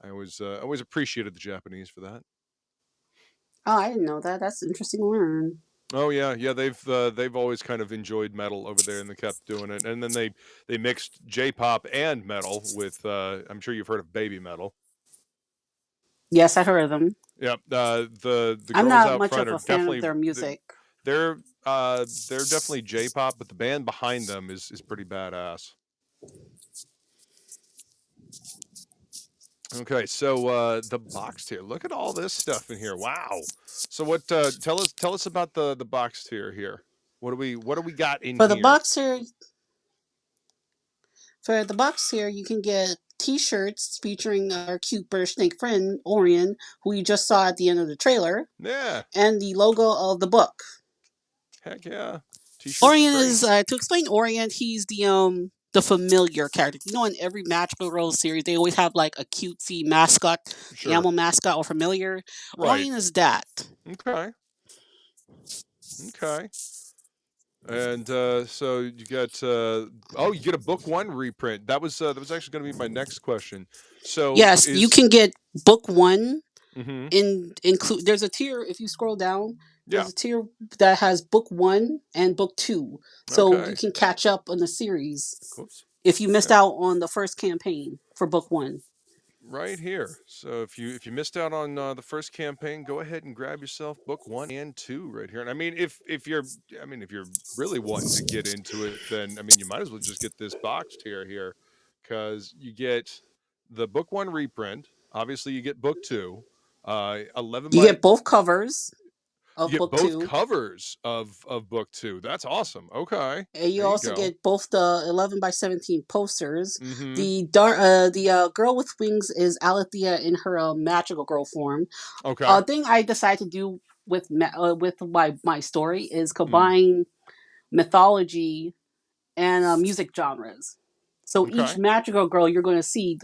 I always appreciated the Japanese for that. Oh, I didn't know that. That's interesting to learn. Oh yeah, yeah. They've always kind of enjoyed metal over there, and they kept doing it. And then they mixed J-pop and metal with. I'm sure you've heard of baby metal. Yes, I heard of them. Yeah, the I'm girls not out much front of are a fan of definitely their they're music. they're, they're definitely J-pop, but the band behind them is pretty badass. Okay, so the box tier. Look at all this stuff in here. Wow. So what? Tell us about the box tier here. What do we got in For the here? boxer, for the box here, you can get T-shirts featuring our cute British snake friend Orion, who you just saw at the end of the trailer, Yeah, and the logo of the book. heck yeah. T-shirts are Orion great. is to explain Orion. He's the familiar character. You know, in every Magical Rose series, they always have like a cutesy mascot, Sure. animal mascot, or familiar. Right. Orion is that. Okay. Okay. And so you got you get a book one reprint. That was actually going to be my next question. So Yes, you is can get book one include. There's a tier if you scroll down. Yeah. There's a tier that has book 1 and book 2, so you Okay. can catch up on the series Whoops. if you missed Yeah. out on the first campaign for book 1. Right here. So if you missed out on the first campaign, go ahead and grab yourself book 1 and 2 right here. And I mean, if you're really wanting to get into it, then I mean, you might as well just get this boxed here, because you get the book 1 reprint. Obviously, you get book 2. 11 You by get both covers you of get book both 2, covers of book 2. That's awesome. Okay, and you there you also go. get both the 11 by 17 posters. Mm-hmm. The girl with wings is Alethea in her magical girl form. Okay. A thing I decided to do with my story is combine mythology and music genres. So each Okay. magical girl you're going to see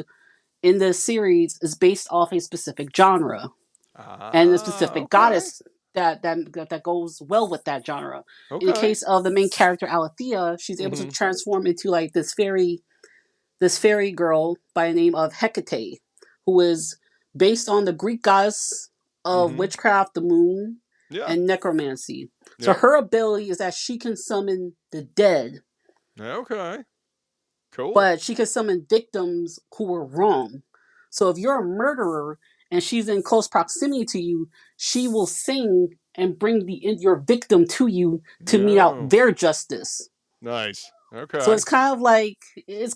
in this series is based off a specific genre and a specific Okay. goddess that goes well with that genre. In the Okay. case of the main character Alethea, she's able to transform into like this fairy girl by the name of Hecate, who is based on the Greek goddess of witchcraft, the moon, Yeah. and necromancy. So Yep. her ability is that she can summon the dead, Okay. Cool. but she can summon victims who were wrong. So if you're a murderer and she's in close proximity to you, she will sing and bring your victim to you to mete out No. their justice. Nice. Okay. So it's kind of like it's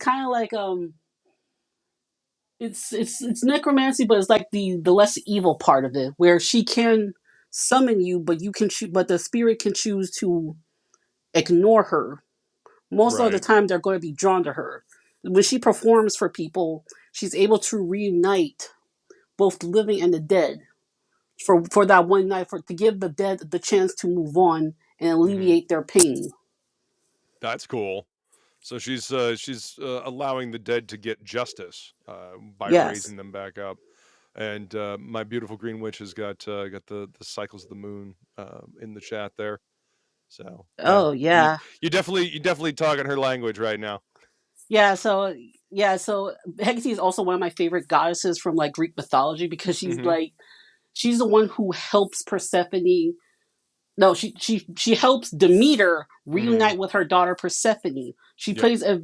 necromancy, but it's like the less evil part of it, where she can summon you, but you can but the spirit can choose to ignore her. Most of the Right. time, they're going to be drawn to her. When she performs for people, she's able to reunite both the living and the dead for that one night, to give the dead the chance to move on and alleviate their pain. That's cool. So she's allowing the dead to get justice by Yes. raising them back up. And my beautiful green witch has got the cycles of the moon in the chat there. So Oh yeah. you definitely talking her language right now. Yeah, so Hecate is also one of my favorite goddesses from like Greek mythology, because she's she's the one who helps Persephone. No, she helps Demeter reunite with her daughter Persephone. She plays a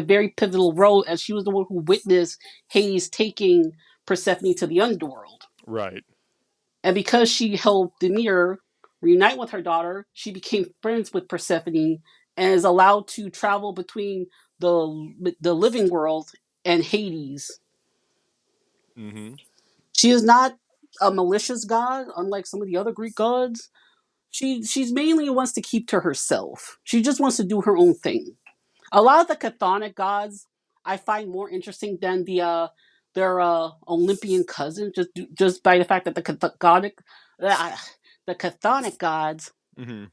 very pivotal role, as she was the one who witnessed Hades taking Persephone to the underworld. Right. And because she helped Demeter reunite with her daughter, she became friends with Persephone and is allowed to travel between the living world and Hades. She is not a malicious god, unlike some of the other Greek gods. She's mainly wants to keep to herself. She just wants to do her own thing. A lot of the chthonic gods I find more interesting than their Olympian cousin, just by the fact that the chthonic gods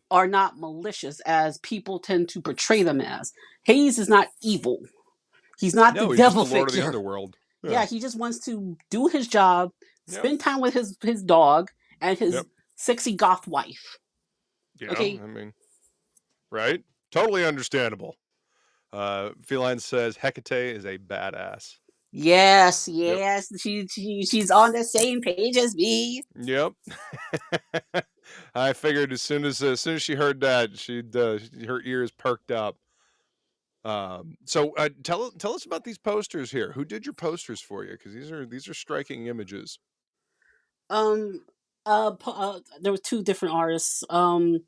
are not malicious as people tend to portray them as. Hades is not evil. He's not the he's devil just the Lord of the figure. Underworld. Yeah, he just wants to do his job, spend time with his dog and his sexy goth wife. Yeah, Okay. I mean, right? Totally understandable. Feline says Hecate is a badass. Yes. She's on the same page as me. Yep. I figured as soon as she heard that, her ears perked up. So tell us about these posters here. Who did your posters for you? Because these are striking images. There were two different artists. I'm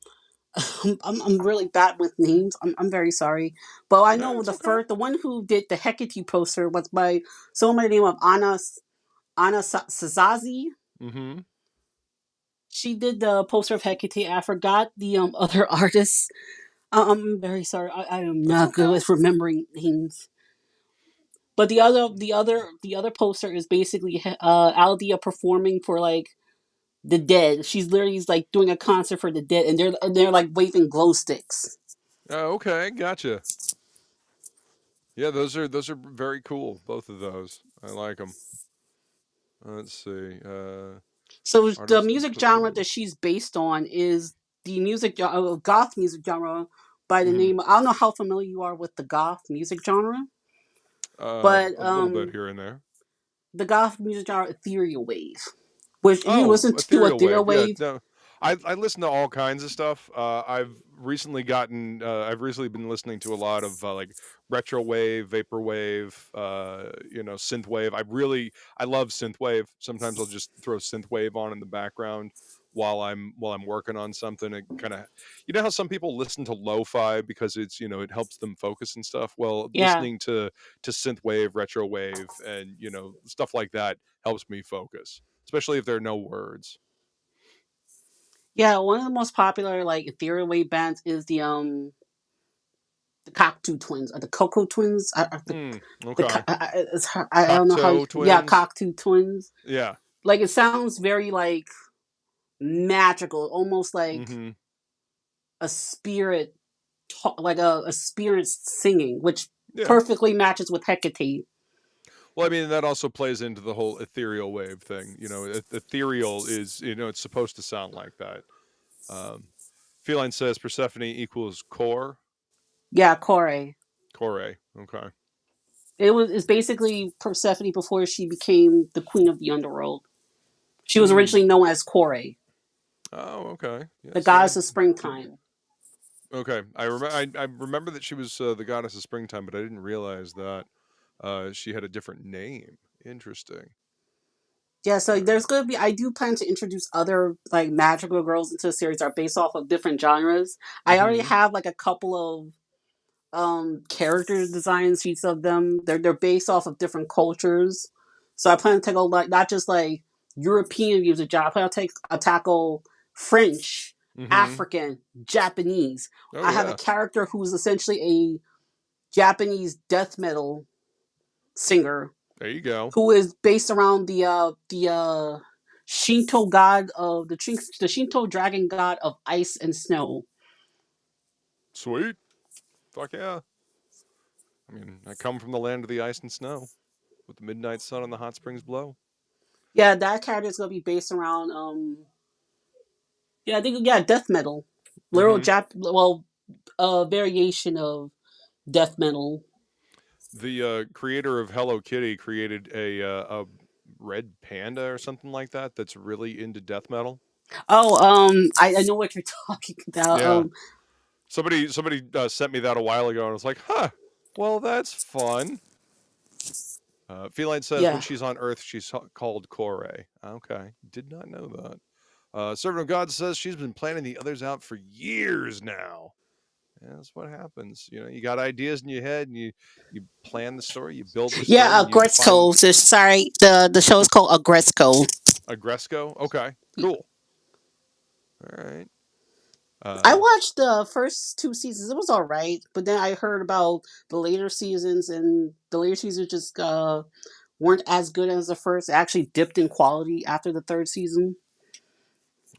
really bad with names. I'm very sorry, but I know the one who did the Hecate poster was by someone by the name of Anna Sazazi. She did the poster of Hecate. I forgot the other artists. I'm very sorry. I am not good with remembering names. But the other poster is basically Aldia performing for like the dead. She's literally like doing a concert for the dead, and they're like waving glow sticks. Oh, okay, gotcha. Yeah, those are very cool. Both of those, I like them. Let's see. So the music genre that she's based on is the goth music genre by the name. I don't know how familiar you are with the goth music genre, but a little bit here and there. The goth music genre, ethereal wave. Which you Oh, listen to ethereal Ethereal wave. Yeah, Wave? no, I listen to all kinds of stuff. I've recently gotten. I've recently been listening to a lot of like retro wave, vapor wave. Synth wave. I love synth wave. Sometimes I'll just throw synth wave on in the background while I'm working on something. It kind of, how some people listen to lo-fi because it's it helps them focus and stuff. Well, Yeah. listening to synth wave, retro wave, and stuff like that helps me focus, especially if there are no words. Yeah, one of the most popular like ethereal wave bands is the Cocteau Twins or the Coco Twins. Okay. I don't know how. Cocteau Yeah, twins. Cocteau Twins. Yeah. Like it sounds very like magical, almost like Mm-hmm. a spirit, like a spirit singing, which Yeah. perfectly matches with Hecate. Well, I mean, that also plays into the whole ethereal wave thing. Ethereal is, it's supposed to sound like that. Um, Feline says Persephone equals core. Yeah, Kore. Core. Okay. It's basically Persephone before she became the queen of the underworld. She was Hmm. originally known as Kore, Oh, okay. Yeah. the See, I goddess of did. springtime. Okay. I remember that she was the goddess of springtime, but I didn't realize that she had a different name. Interesting. Yeah, All so right. there's gonna be. I do plan to introduce other like magical girls into the series that are based off of different genres. I already Mm-hmm. have like a couple of character design sheets of them. They're based off of different cultures. So I plan to take like not just like European views of job. I plan to tackle French, Mm-hmm. African, Japanese. Oh I have a yeah. character who's essentially a Japanese death metal singer There you go. who is based around the Shinto god of the Shinto dragon god of ice and snow. Sweet. Fuck yeah. I mean, I come from the land of the ice and snow, with the midnight sun and the hot springs blow. Yeah, that character is gonna be based around yeah, I think yeah, death metal. Literal Mm-hmm. Jap well, a variation of death metal. The creator of Hello Kitty created a red panda or something like that that's really into death metal. Oh, I know what you're talking about. Yeah, somebody sent me that a while ago, and I was like, huh. Well, that's fun. Feline says when Yeah. she's on Earth, she's called Kore. Okay, did not know that. Servant of God says she's been planning the others out for years now. Yeah, that's what happens. You got ideas in your head, and you plan the story, you build the story, Yeah, and you find Gretzko. Sorry, the show is called Agresco. a Gresco. Okay, cool. All right. I Uh, watched the first two seasons. It was all right, but then I heard about the later seasons, and the later seasons just weren't as good as the first. It actually dipped in quality after the third season.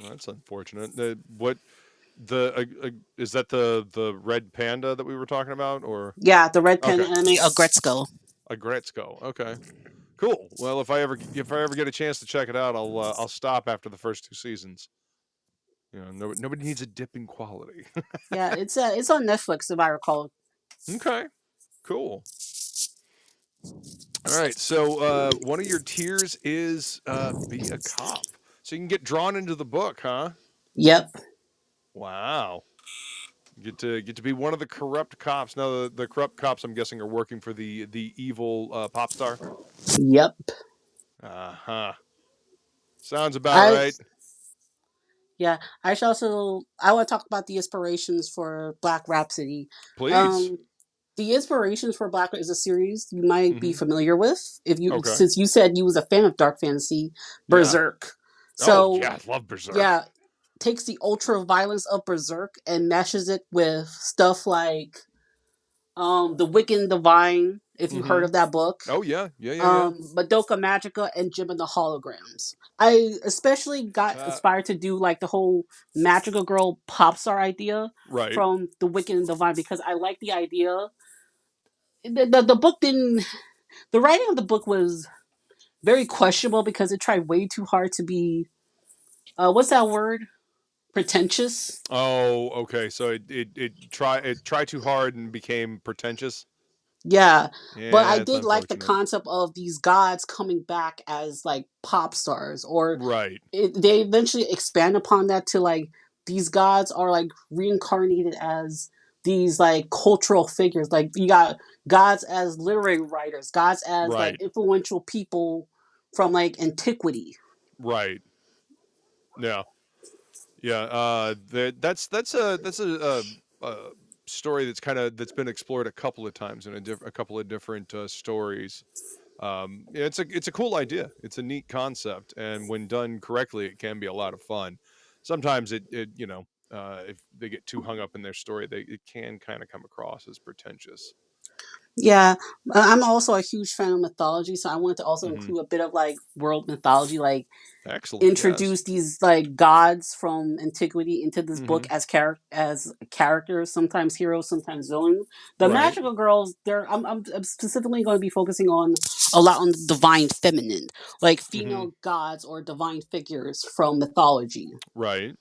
well, that's unfortunate. What the is that the red panda that we were talking about, or Yeah, the Red Pen okay, anime Agretzko. a Gretzko? Okay, cool. Well, if I ever get a chance to check it out, I'll stop after the first two seasons. Nobody needs a dip in quality. Yeah, it's on Netflix if I recall. Okay, cool. All right, so one of your tiers is be a cop, so you can get drawn into the book, huh? Yep, Wow. Get to be one of the corrupt cops. Now the corrupt cops, I'm guessing, are working for the evil pop star. yep. Uh-huh. Sounds about I right. Yeah, I should also I want to talk about the inspirations for Black Rhapsody. Please. Um, the inspirations for Black is a series you might be Mm-hmm. familiar with if you Okay. since you said you was a fan of dark fantasy, Yeah. Berserk. Oh So yeah, I love Berserk. yeah, takes the ultra violence of Berserk and meshes it with stuff like the Wicked and Divine. If you heard Mm-hmm. of that book, Oh yeah, yeah. Madoka Magica and Jim and the Holograms. I especially got inspired to do like the whole magical girl pop star idea Right. from the Wicked and Divine because I like the idea. The book didn't. The writing of the book was very questionable because it tried way too hard to be. What's that word? Pretentious. Oh, okay. So it tried too hard and became pretentious. Yeah, but I Yeah, it's did like the unfortunate. concept of these gods coming back as like pop stars, or Right. they eventually expand upon that to like these gods are like reincarnated as these like cultural figures. Like you got gods as literary writers, gods as like Right. influential people from like antiquity. Right. Yeah. Yeah. That's a story that's been explored a couple of times in a couple of different stories. Yeah, it's a cool idea. It's a neat concept, and when done correctly, it can be a lot of fun. Sometimes it if they get too hung up in their story, it can kind of come across as pretentious. Yeah, I'm also a huge fan of mythology, so I wanted to also Hmm. include a bit of like world mythology, like Excellent. Yes. introduce these like gods from antiquity into this book Hmm. as characters, sometimes heroes, sometimes villains. The Right. magical girls, I'm specifically going to be focusing on a lot on the divine feminine, like Hmm. female gods or divine figures from mythology. Right.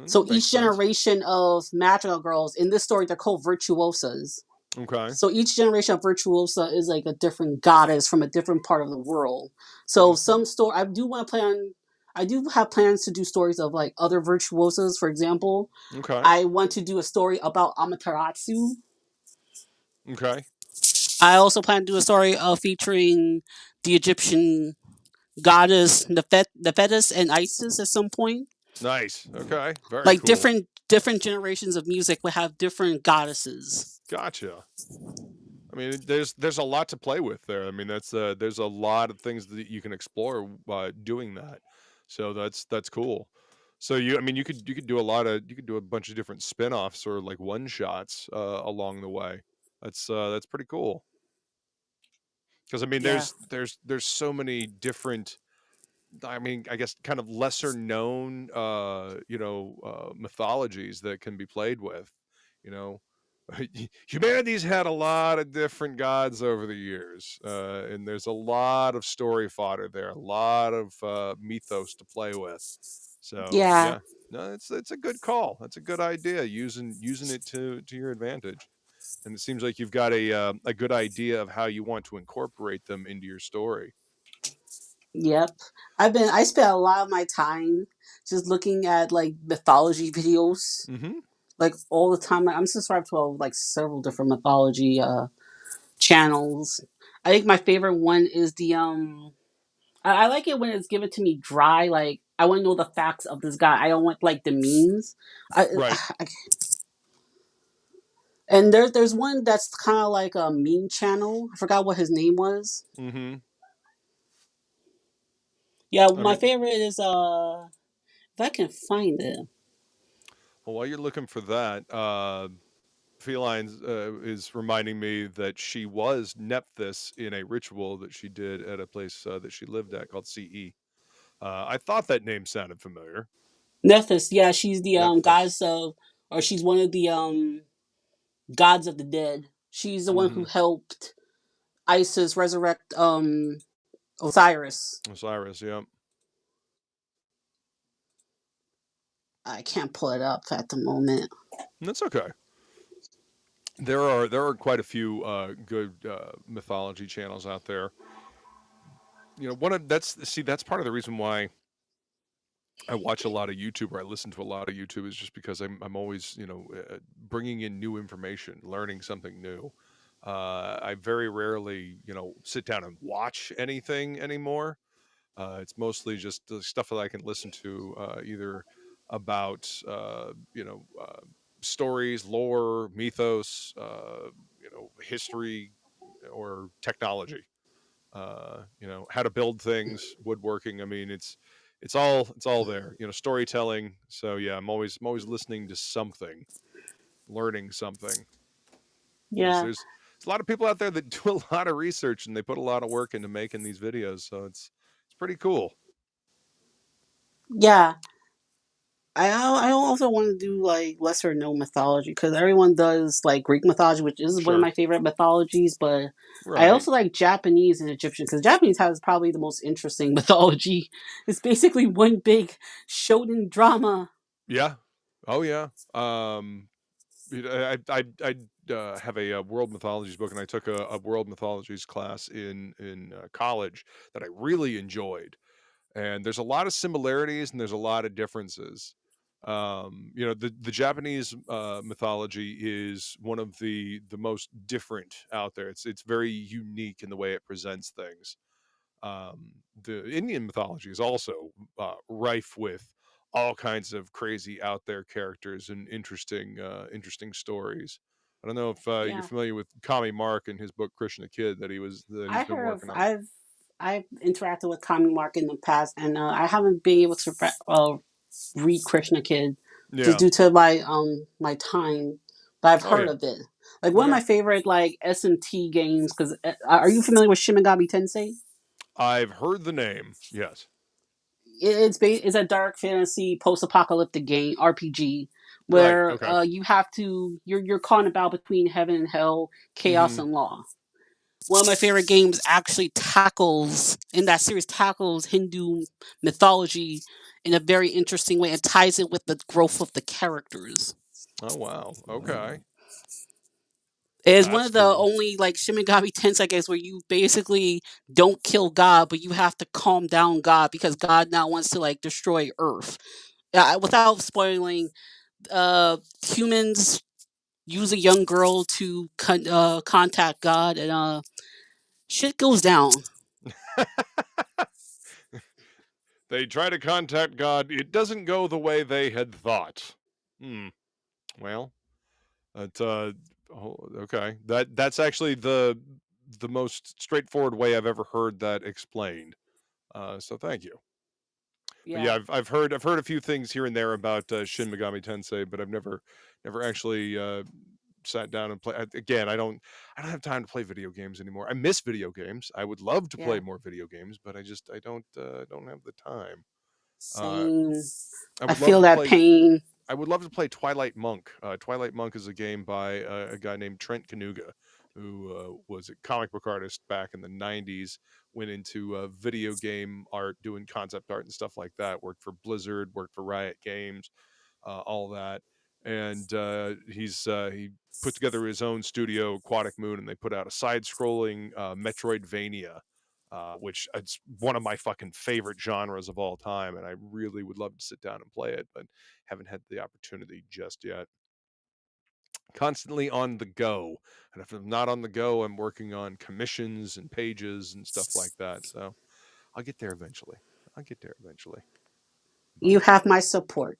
So That makes each sense. generation of magical girls in this story, they're called virtuosas. Okay. So each generation of virtuosa is like a different goddess from a different part of the world. So Hmm. some story I do want to plan. I do have plans to do stories of like other virtuosas. For example, Okay. I want to do a story about Amaterasu. Okay. I also plan to do a story featuring the Egyptian goddess Nephthys and Isis at some point. Nice. Okay. Very Like cool. different generations of music would have different goddesses. Gotcha. I mean, there's a lot to play with there. I mean, there's a lot of things that you can explore doing that. So that's cool. So I mean, you could do you could do a bunch of different spin-offs or like one shots along the way. That's pretty cool. Because I mean, Yeah, there's so many different. I mean, I guess kind of lesser known, mythologies that can be played with. You know, humanity's had a lot of different gods over the years, and there's a lot of story fodder there, a lot of mythos to play with. So yeah, yeah, no, it's a good call. That's a good idea. Using it to your advantage, and it seems like you've got a good idea of how you want to incorporate them into your story. yep. I spent a lot of my time just looking at like mythology videos, Hmm. like all the time. I'm subscribed to like several different mythology channels. I think my favorite one is the I like it when it's given to me dry. Like I want to know the facts of this guy. I don't want like the memes. Right. I and there's one that's kind of like a meme channel. I forgot what his name was. Hmm. Yeah, I my mean, favorite is if I can find it. well, while you're looking for that, Feline is reminding me that she was Nephthys in a ritual that she did at a place that she lived at called CE. I thought that name sounded familiar. Nephthys, yeah, she's the Nephthys. goddess of, or she's one of the gods of the dead. She's the one Hmm. who helped Isis resurrect Osiris. Osiris. Yeah, I can't pull it up at the moment. that's okay. There are quite a few good mythology channels out there. One of that's part of the reason why I watch a lot of YouTube or I listen to a lot of YouTube is just because I'm always bringing in new information, learning something new. I very rarely sit down and watch anything anymore. It's mostly just the stuff that I can listen to, either about stories, lore, mythos, history, or technology. How to build things, woodworking. I mean, it's all there. Storytelling. So yeah, I'm always listening to something, learning something, because Yeah, there's a lot of people out there that do a lot of research and they put a lot of work into making these videos. So it's pretty cool. yeah. I also want to do like lesser known mythology because everyone does like Greek mythology, which is one of Sure. my favorite mythologies. But I Right. also like Japanese and Egyptian because Japanese has probably the most interesting mythology. It's basically one big shonen drama. Yeah. Oh yeah. Um, I have a world mythologies book, and I took a world mythologies class in college that I really enjoyed. And there's a lot of similarities and there's a lot of differences. The Japanese mythology is one of the most different out there. It's very unique in the way it presents things. The Indian mythology is also rife with all kinds of crazy out there characters and interesting stories. I don't know if you're Yeah, familiar with Kami Mark and his book Krishna Kid that he's I been heard of. working on. I've interacted with Common Mark in the past, and I haven't been able to read Krishna Kid just Yeah. due to my time. But I've Oh heard yeah. of it. Like one of Okay. my favorite like SMT games. Because are you familiar with Shin Megami Tensei? I've heard the name. Yes. It's a dark fantasy post apocalyptic game RPG Right. where Okay. you have to you're caught in a battle between heaven and hell, chaos Hmm. and law. One of my favorite games actually tackles Hindu mythology in a very interesting way and ties it with the growth of the characters. Oh wow. Okay. It is one That's of the cool. only like Shin Megami Tensei games where you basically don't kill God, but you have to calm down God because God now wants to like destroy Earth. Without spoiling, humans use a young girl to contact God, and shit goes down. They try to contact God. It doesn't go the way they had thought. Hmm. Well, that okay. That's actually the most straightforward way I've ever heard that explained. So thank you. But yeah, Yeah, I've heard a few things here and there about Shin Megami Tensei, but I've never actually sat down and play. Again, I don't have time to play video games anymore. I miss video games. I would love to play yeah, more video games, but I don't have the time. Uh, same. I I would love feel to that play pain. I would love to play Twilight Monk. Twilight Monk is a game by a guy named Trent Kanuga, who was a comic book artist back in the '90s. Went into video game art, doing concept art and stuff like that. Worked for Blizzard, worked for Riot Games, all that. And he put together his own studio, Aquatic Moon, and they put out a side-scrolling Metroidvania, which it's one of my fucking favorite genres of all time, and I really would love to sit down and play it, but haven't had the opportunity just yet. Constantly on the go, and if I'm not on the go, I'm working on commissions and pages and stuff like that. So I'll get there eventually. I'll get there eventually. But You have my support.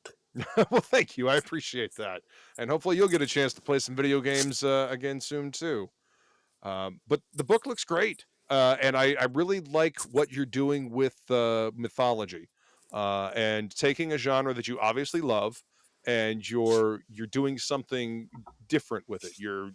well, thank you. I appreciate that, and hopefully you'll get a chance to play some video games again soon too. But the book looks great, and I really like what you're doing with mythology, and taking a genre that you obviously love, and you're doing something different with it. You're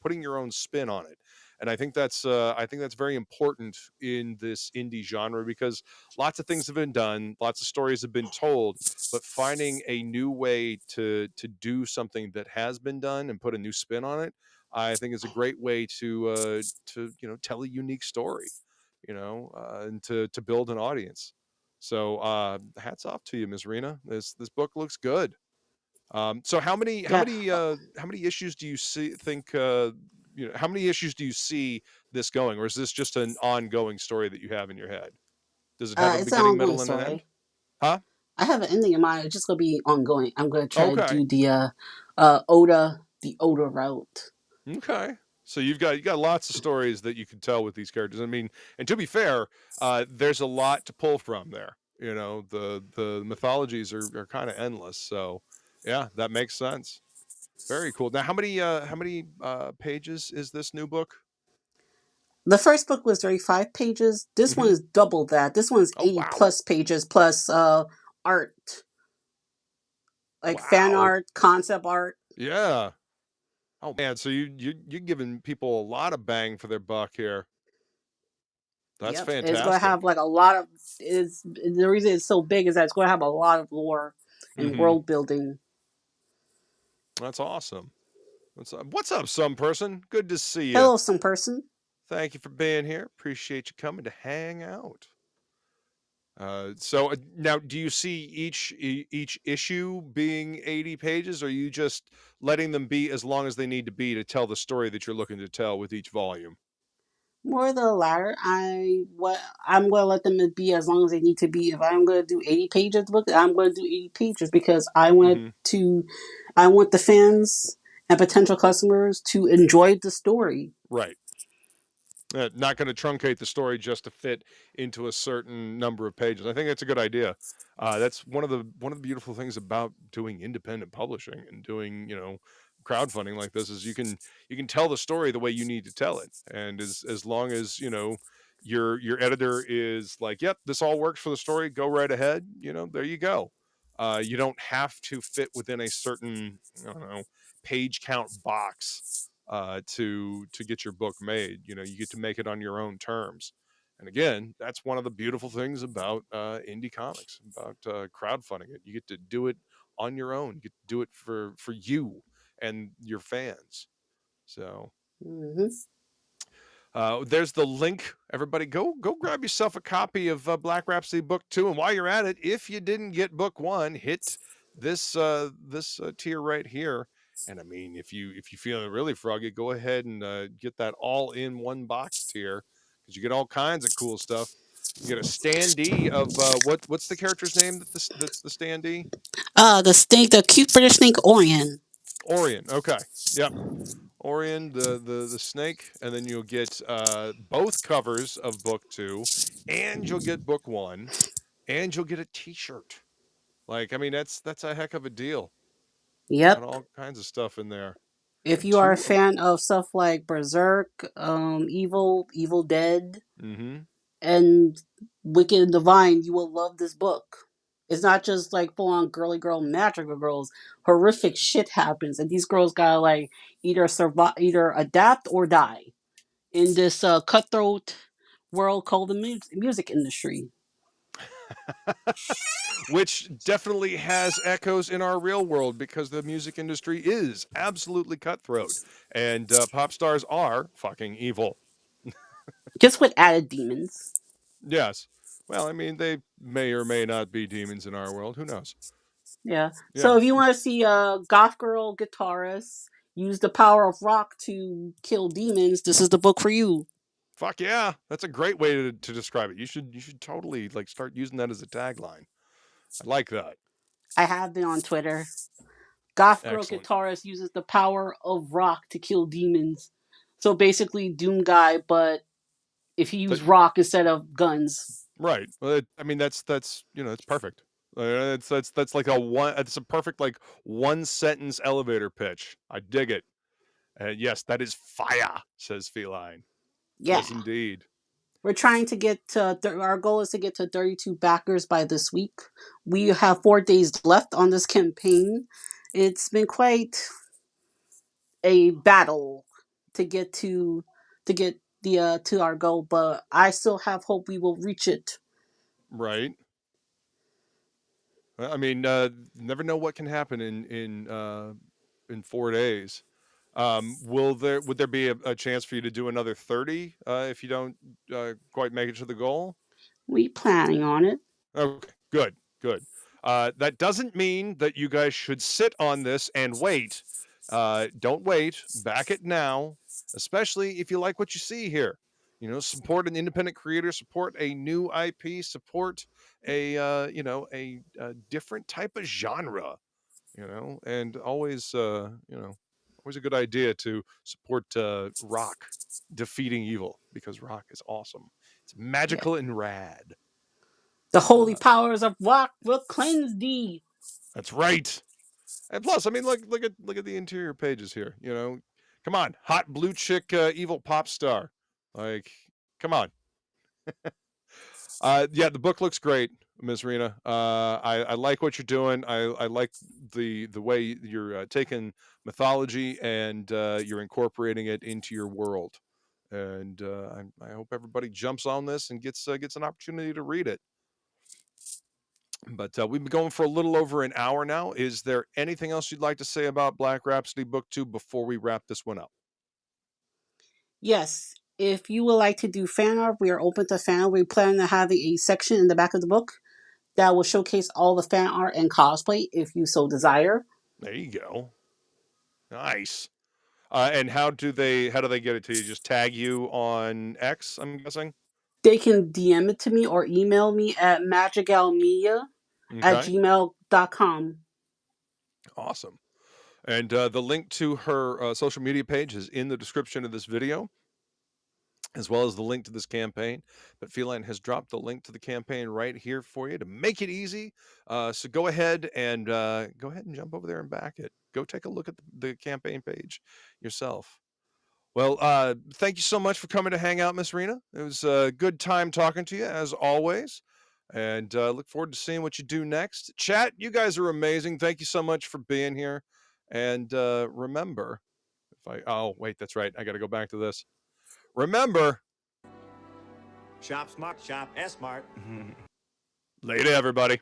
putting your own spin on it, and I think that's very important in this indie genre because lots of things have been done, lots of stories have been told, but finding a new way to do something that has been done and put a new spin on it, I think is a great way to tell a unique story, and to build an audience. So hats off to you, Ms. Rena. This book looks good. So Yeah, how many issues do you how many issues do you see this going, or is this just an ongoing story that you have in your head? Does it have a it's an beginning, ongoing middle, and an end? story. Huh? I have an ending in mind. It's just gonna be ongoing. I'm gonna try to Okay. do the Oda route. Okay. So you got lots of stories that you can tell with these characters. I mean, and to be fair, there's a lot to pull from there. The mythologies are kind of endless. So yeah, that makes sense. Very cool. Now, how many pages is this new book? The first book was 35 pages. This one Hmm. is double that. This one's Oh 80 wow, plus pages plus art, like fan wow, art, concept art. yeah. Oh man, so you're giving people a lot of bang for their buck here. That's Yep, it's gonna have fantastic. like a lot of. Is the reason it's so big is that it's gonna have a lot of lore and Hmm. world building. That's awesome. What's up, some person? Good to see you. Hello, some person. Thank you for being here. Appreciate you coming to hang out. So now, do you see each issue being 80 pages, or are you just letting them be as long as they need to be to tell the story that you're looking to tell with each volume? More the latter. I'm gonna let them be as long as they need to be. If I'm gonna do 80 pages of the book, I'm gonna do 80 pages because I want the fans and potential customers to enjoy the story. Right. Not going to truncate the story just to fit into a certain number of pages. I think that's a good idea. That's one of the beautiful things about doing independent publishing and doing crowdfunding like this is you can tell the story the way you need to tell it, and as long as your editor is like, yep, this all works for the story, go right ahead. There you go. You don't have to fit within a certain page count box to get your book made. You get to make it on your own terms. And again, that's one of the beautiful things about indie comics, about crowdfunding it. You get to do it on your own. You get to do it for you and your fans. So there's the link. Everybody, go grab yourself a copy of Black Rhapsody Book 2. And while you're at it, if you didn't get Book 1, hit this tier right here. And I mean, if you feeling really froggy, go ahead and get that all in one box tier, because you get all kinds of cool stuff. You get a standee of what's the character's name that's the standee? The cute British snake Orion. Orion. Okay. Yep. Orion, the snake, and then you'll get both covers of book 2, and you'll get book 1, and you'll get a T-shirt. Like, I mean, that's a heck of a deal. Got Yep. all kinds of stuff in there. If And you are a 2 fan of stuff like Berserk, Evil Dead, and Wicked and Divine, you will love this book. It's not just like full on girly girl magical girls. Horrific shit happens, and these girls gotta like either survive, either adapt or die in this cutthroat world called the music industry. which definitely has echoes in our real world, because the music industry is absolutely cutthroat, and pop stars are fucking evil. Just with added demons. Yes. Well, I mean, they may or may not be demons in our world. Who knows? Yeah. Yeah. So if you want to see a goth girl guitarist use the power of rock to kill demons, this is the book for you. Fuck yeah. That's a great way to describe it. You should totally like start using that as a tagline. I like that. I have been on Twitter. Goth girl Excellent. guitarist uses the power of rock to kill demons. So basically, Doom guy, but if he used rock instead of guns. Right. Well, I mean, that's it's perfect. That's like it's a perfect like one sentence elevator pitch. I dig it. Yes, that is fire, says Feline. Yeah. Yes, indeed. We're trying to get to, our goal is to get to 32 backers by this week. We have 4 days left on this campaign. It's been quite a battle to get to our goal, but I still have hope we will reach it. Right. I mean, never know what can happen in 4 days. Would there be a chance for you to do another 30 if you don't quite make it to the goal? We planning on it. Okay, good. That doesn't mean that you guys should sit on this and wait. Don't wait. Back it now, especially if you like what you see here. Support an independent creator, support a new IP, support a different type of genre. And always always a good idea to support rock defeating evil, because rock is awesome. It's magical and rad. The holy powers of rock will cleanse thee. That's right. And plus, I mean, look at the interior pages here. Come on, hot blue chick, evil pop star. Like, come on. Yeah, the book looks great, Ms. Rena. I like what you're doing. I like the way you're taking mythology and you're incorporating it into your world. And I hope everybody jumps on this and gets an opportunity to read it. But we've been going for a little over an hour now. Is there anything else you'd like to say about Black Rhapsody Book 2 before we wrap this one up? Yes, If you would like to do fan art, we are open to fan art. We plan on having a section in the back of the book that will showcase all the fan art and cosplay if you so desire. There you go. Nice. And how do they get it to you? Just tag you on X, I'm guessing? They can DM it to me or email me at magicalmedia@gmail.com. Awesome. And the link to her social media page is in the description of this video, as well as the link to this campaign. But Feline has dropped the link to the campaign right here for you to make it easy. So go ahead and jump over there and back it. Go take a look at the campaign page yourself. Well, thank you so much for coming to hang out, Miss Rena. It was a good time talking to you, as always. And look forward to seeing what you do next. Chat, you guys are amazing. Thank you so much for being here. And remember, oh, wait, that's right. I got to go back to this. Remember, Shop smart, shop S-smart. later, everybody.